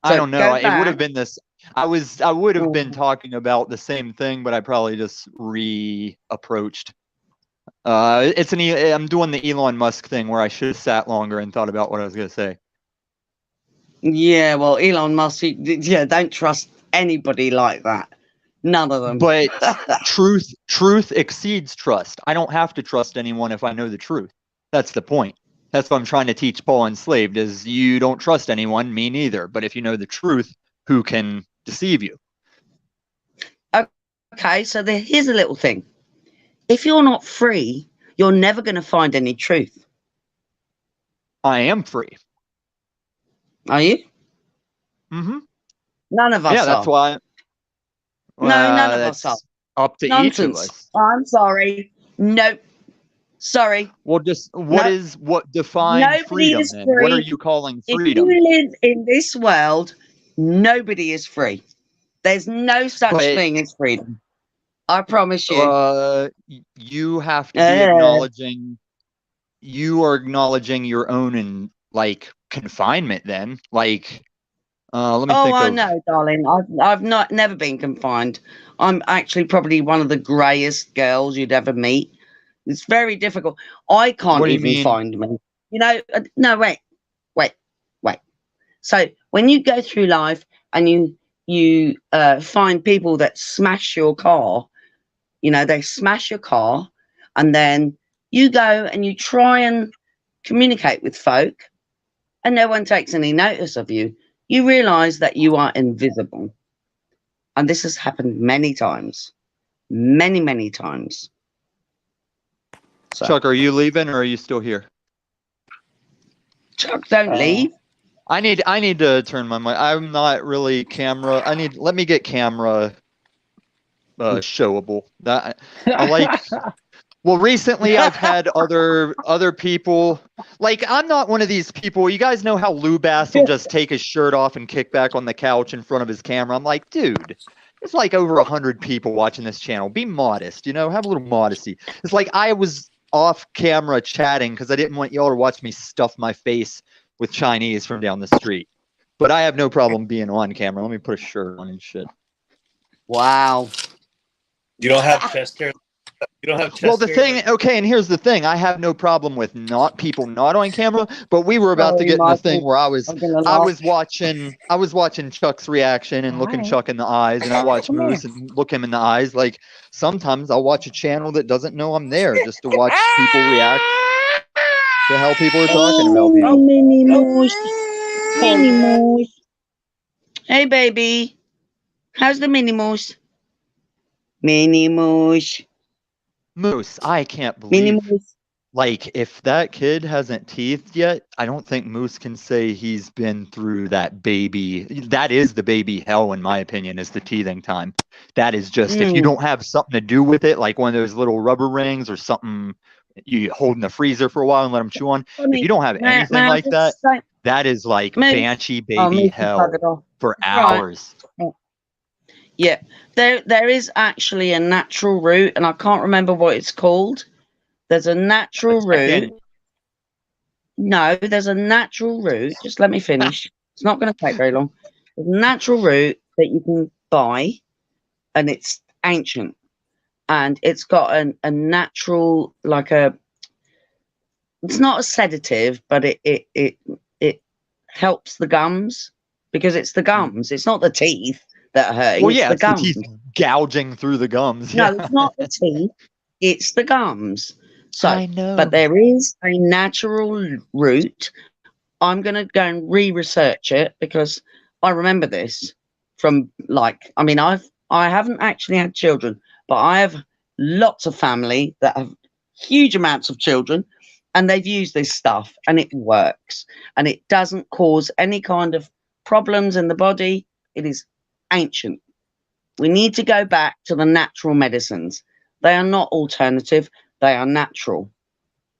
I So don't know. go It would have back. been this. I would have been Mm. talking about the same thing, but I probably just reapproached. I'm doing the Elon Musk thing where I should have sat longer and thought about what I was gonna say. Yeah, well, Elon Musk, yeah, don't trust anybody like that. None of them. But truth exceeds trust. I don't have to trust anyone if I know the truth. That's the point. That's what I'm trying to teach Paul Enslaved is you don't trust anyone, me neither. But if you know the truth, who can deceive you? Okay, so here's a little thing. If you're not free, you're never going to find any truth. I am free. Are you? Mm-hmm. None of us Yeah, that's are. why. No, none of us are. Up to each of Nonsense. us. I'm sorry. Nope. Sorry. Well, just what defines Nobody freedom is then? free. What are you calling If freedom? you live in this world, nobody is free. There's no such But thing as freedom. I promise you. you have to be acknowledging. You are acknowledging your own and like confinement. Then, like, let me Oh, think I of. know, darling. I've never been confined. I'm actually probably one of the greyest girls you'd ever meet. It's very difficult. I can't What do you even mean? find me. You know, no, wait. So when you go through life and you find people that smash your car, you know, they smash your car, and then you go and you try and communicate with folk, and no one takes any notice of you. You realise that you are invisible, and this has happened many times, many times. So, Chuck, are you leaving or are you still here? Chuck, don't leave. I need to turn my mic. I'm not really camera. Let me get camera showable. That I like. Well, recently I've had other people. Like, I'm not one of these people. You guys know how Lou Bass will just take his shirt off and kick back on the couch in front of his camera. I'm like, dude, it's like over 100 people watching this channel. Be modest, have a little modesty. It's like I was off camera chatting because I didn't want y'all to watch me stuff my face with Chinese from down the street. But I have no problem being on camera. Let me put a shirt on and shit. Wow. You don't have chest hair. You don't have chest Well, the hair, thing, okay, and here's the thing. I have no problem with people not on camera, but we were about to Sorry, get in the thing Michael. where I I'm was watching Chuck's reaction and looking Chuck in the eyes, and I watch MoOse and look him in the eyes. Like, sometimes I'll watch a channel that doesn't know I'm there just to watch people react to how people are talking about people. Mini MoOse. Mini MoOse. Hey, baby. How's the Mini MoOse? Mini MoOse. MoOse, I can't Mini believe. MoOse. Like, if that kid hasn't teethed yet, I don't think MoOse can say he's been through that baby. That is the baby hell, in my opinion, is the teething time. That is just, if you don't have something to do with it, like one of those little rubber rings or something you hold in the freezer for a while and let them chew on. If you don't have anything like that, that is like banshee baby hell for hours. Right. Yeah, there is actually a natural route, and I can't remember what it's called. There's a natural route. No, there's a natural route. Just let me finish. It's not going to take very long. There's a natural route that you can buy, and it's ancient, and it's got a natural, like it's not a sedative, but it helps the gums because it's the gums. It's not the teeth that are hurting. Well, yeah, it's the gums. the teeth gouging through the gums. No, Yeah. it's not the teeth. It's the gums. So, I know. But there is a natural route. I'm going to go and re-research it because I remember this from I haven't actually had children, but I have lots of family that have huge amounts of children, and they've used this stuff and it works and it doesn't cause any kind of problems in the body. It is ancient. We need to go back to the natural medicines. They are not alternative. They are natural.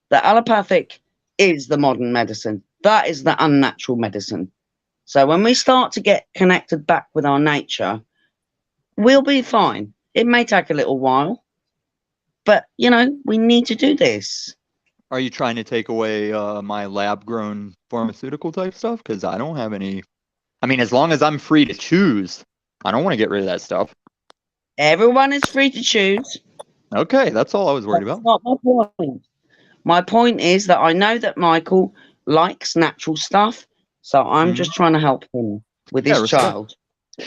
The allopathic is the modern medicine. That is the unnatural medicine. So when we start to get connected back with our nature, we'll be fine. It may take a little while, but, we need to do this. Are you trying to take away my lab-grown pharmaceutical type stuff? Because I don't have any. I mean, as long as I'm free to choose, I don't want to get rid of that stuff. Everyone is free to choose. Okay, that's all I was worried That's about. not my point. My point is that I know that Michael likes natural stuff, so I'm Mhm. just trying to help him with Yeah, his respect. child.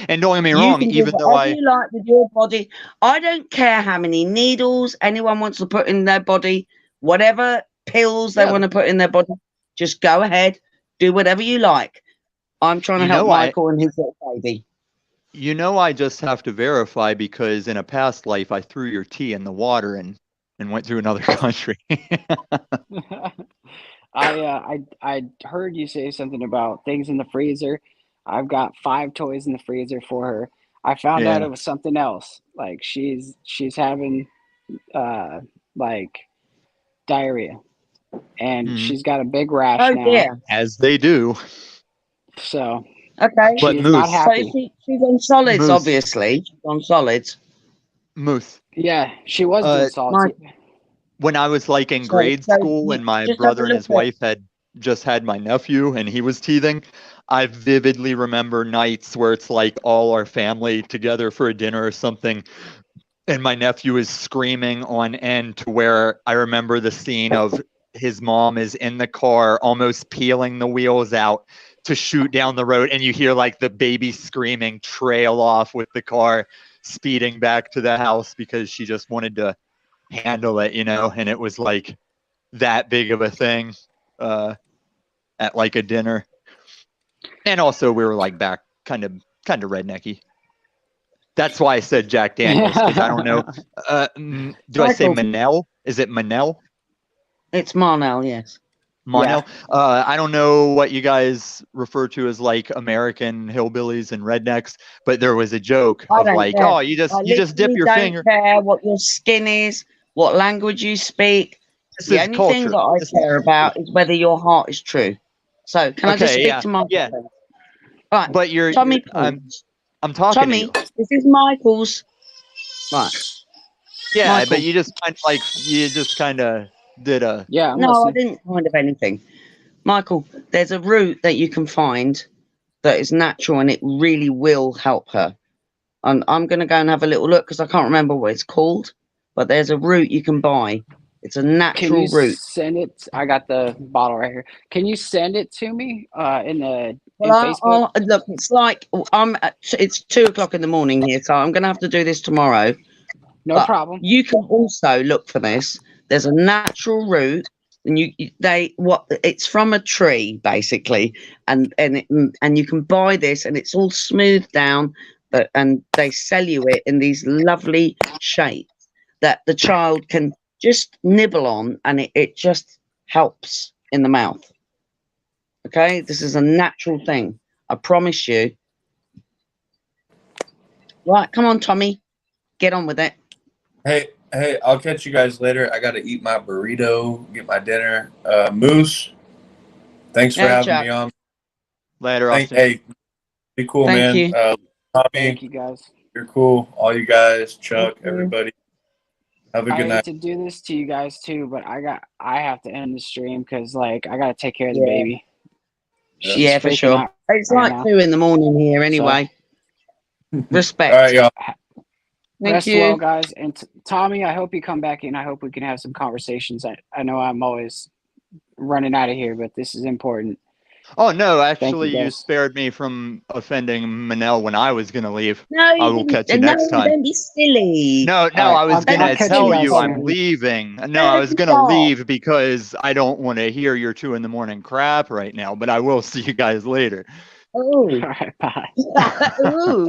And don't get me You wrong, can do even though whatever you like with your body. I don't care how many needles anyone wants to put in their body, whatever pills they Yeah. want to put in their body. Just go ahead, do whatever you like. I'm trying to You help know, Michael and his little baby. I just have to verify because in a past life I threw your tea in the water and went through another country. I heard you say something about things in the freezer. I've got 5 toys in the freezer for her. I found out Yeah. it was something else. Like she's having like diarrhea, and Mhm. she's got a big rash Oh now. dear. As they do. So Okay. But she is not Moose, So happy. she's on solids, Moose, obviously. She's on solids. Moose. Yeah, she was doing solids. Mike, When I was like in so grade so school you and my just have a brother and look his at. wife had just had my nephew and he was teething, I vividly remember nights where it's like all our family together for a dinner or something, and my nephew is screaming on end to where I remember the scene of his mom is in the car almost peeling the wheels out to shoot down the road, and you hear like the baby screaming trail off with the car speeding back to the house because she just wanted to handle it, and it was like that big of a thing at like a dinner. And also we were like back kind of rednecky. That's why I said Jack Daniels, because I don't know. Do I say Michael, Manel? Is it Manel? it's Marnell, yes. Yeah. Monel. I don't know what you guys refer to as like American hillbillies and rednecks, but there was a joke I of don't like, care. oh, you I just dip literally your don't finger. care what your skin is, what language you speak. This The is only thing culture. that I This is care about is whether your heart is true. So can I just okay. speak Yeah, to Michael? yeah. Please? Right, But Tommy, I'm please. talking to you. Tommy, this is Michael's. Right, Yeah, but Michael. you just kind of did a. Yeah, I'm No, I listening. didn't kind of anything. Michael, there's a route that you can find that is natural and it really will help her. And I'm going to go and have a little look because I can't remember what it's called, but there's a route you can buy. It's a Can you natural route. send it? I got the bottle right here. Can you send it to me in Well, Facebook? look, it's like it's 2 o'clock in the morning here, so I'm going to have to do this tomorrow. No But problem. you can also look for this. There's a natural route, and it's from a tree basically, and you can buy this, and it's all smoothed down, and they sell you it in these lovely shapes that the child can just nibble on, and it just helps in the mouth. Okay, this is a natural thing. I promise you. Right, come on, Tommy, get on with it. Hey, I'll catch you guys later. I got to eat my burrito, get my dinner. Moose, thanks for Hey, having Chuck. me on. Later, Austin. Hey, be cool, Thank man. you. Tommy, Thank you guys. you're cool. All you guys, Chuck, Thank you. everybody. Have a I good hate night. to do this to you guys too, but I have to end the stream because like I gotta take care of the Yeah. baby. Yeah. She's Yeah, for freaking sure. out It's right like now. 2 in the morning here So anyway. Respect. All right, y'all. Thank rest well, you. guys. And Tommy, I hope you come back in. I hope we can have some conversations. I know I'm always running out of here, but this is important. Oh no, Thank actually, you you guys. spared me from offending Manel when I was gonna leave. No, I you will didn't. catch you No, next time. don't be silly. No, All I right, was Don't I'll gonna be catch you tell silly, guys you I'm soon. Tommy. leaving. No, No, I was gonna stop. leave because I don't want to hear your 2 in the morning crap right now. But I will see you guys later. Oh. All right, bye. Ooh.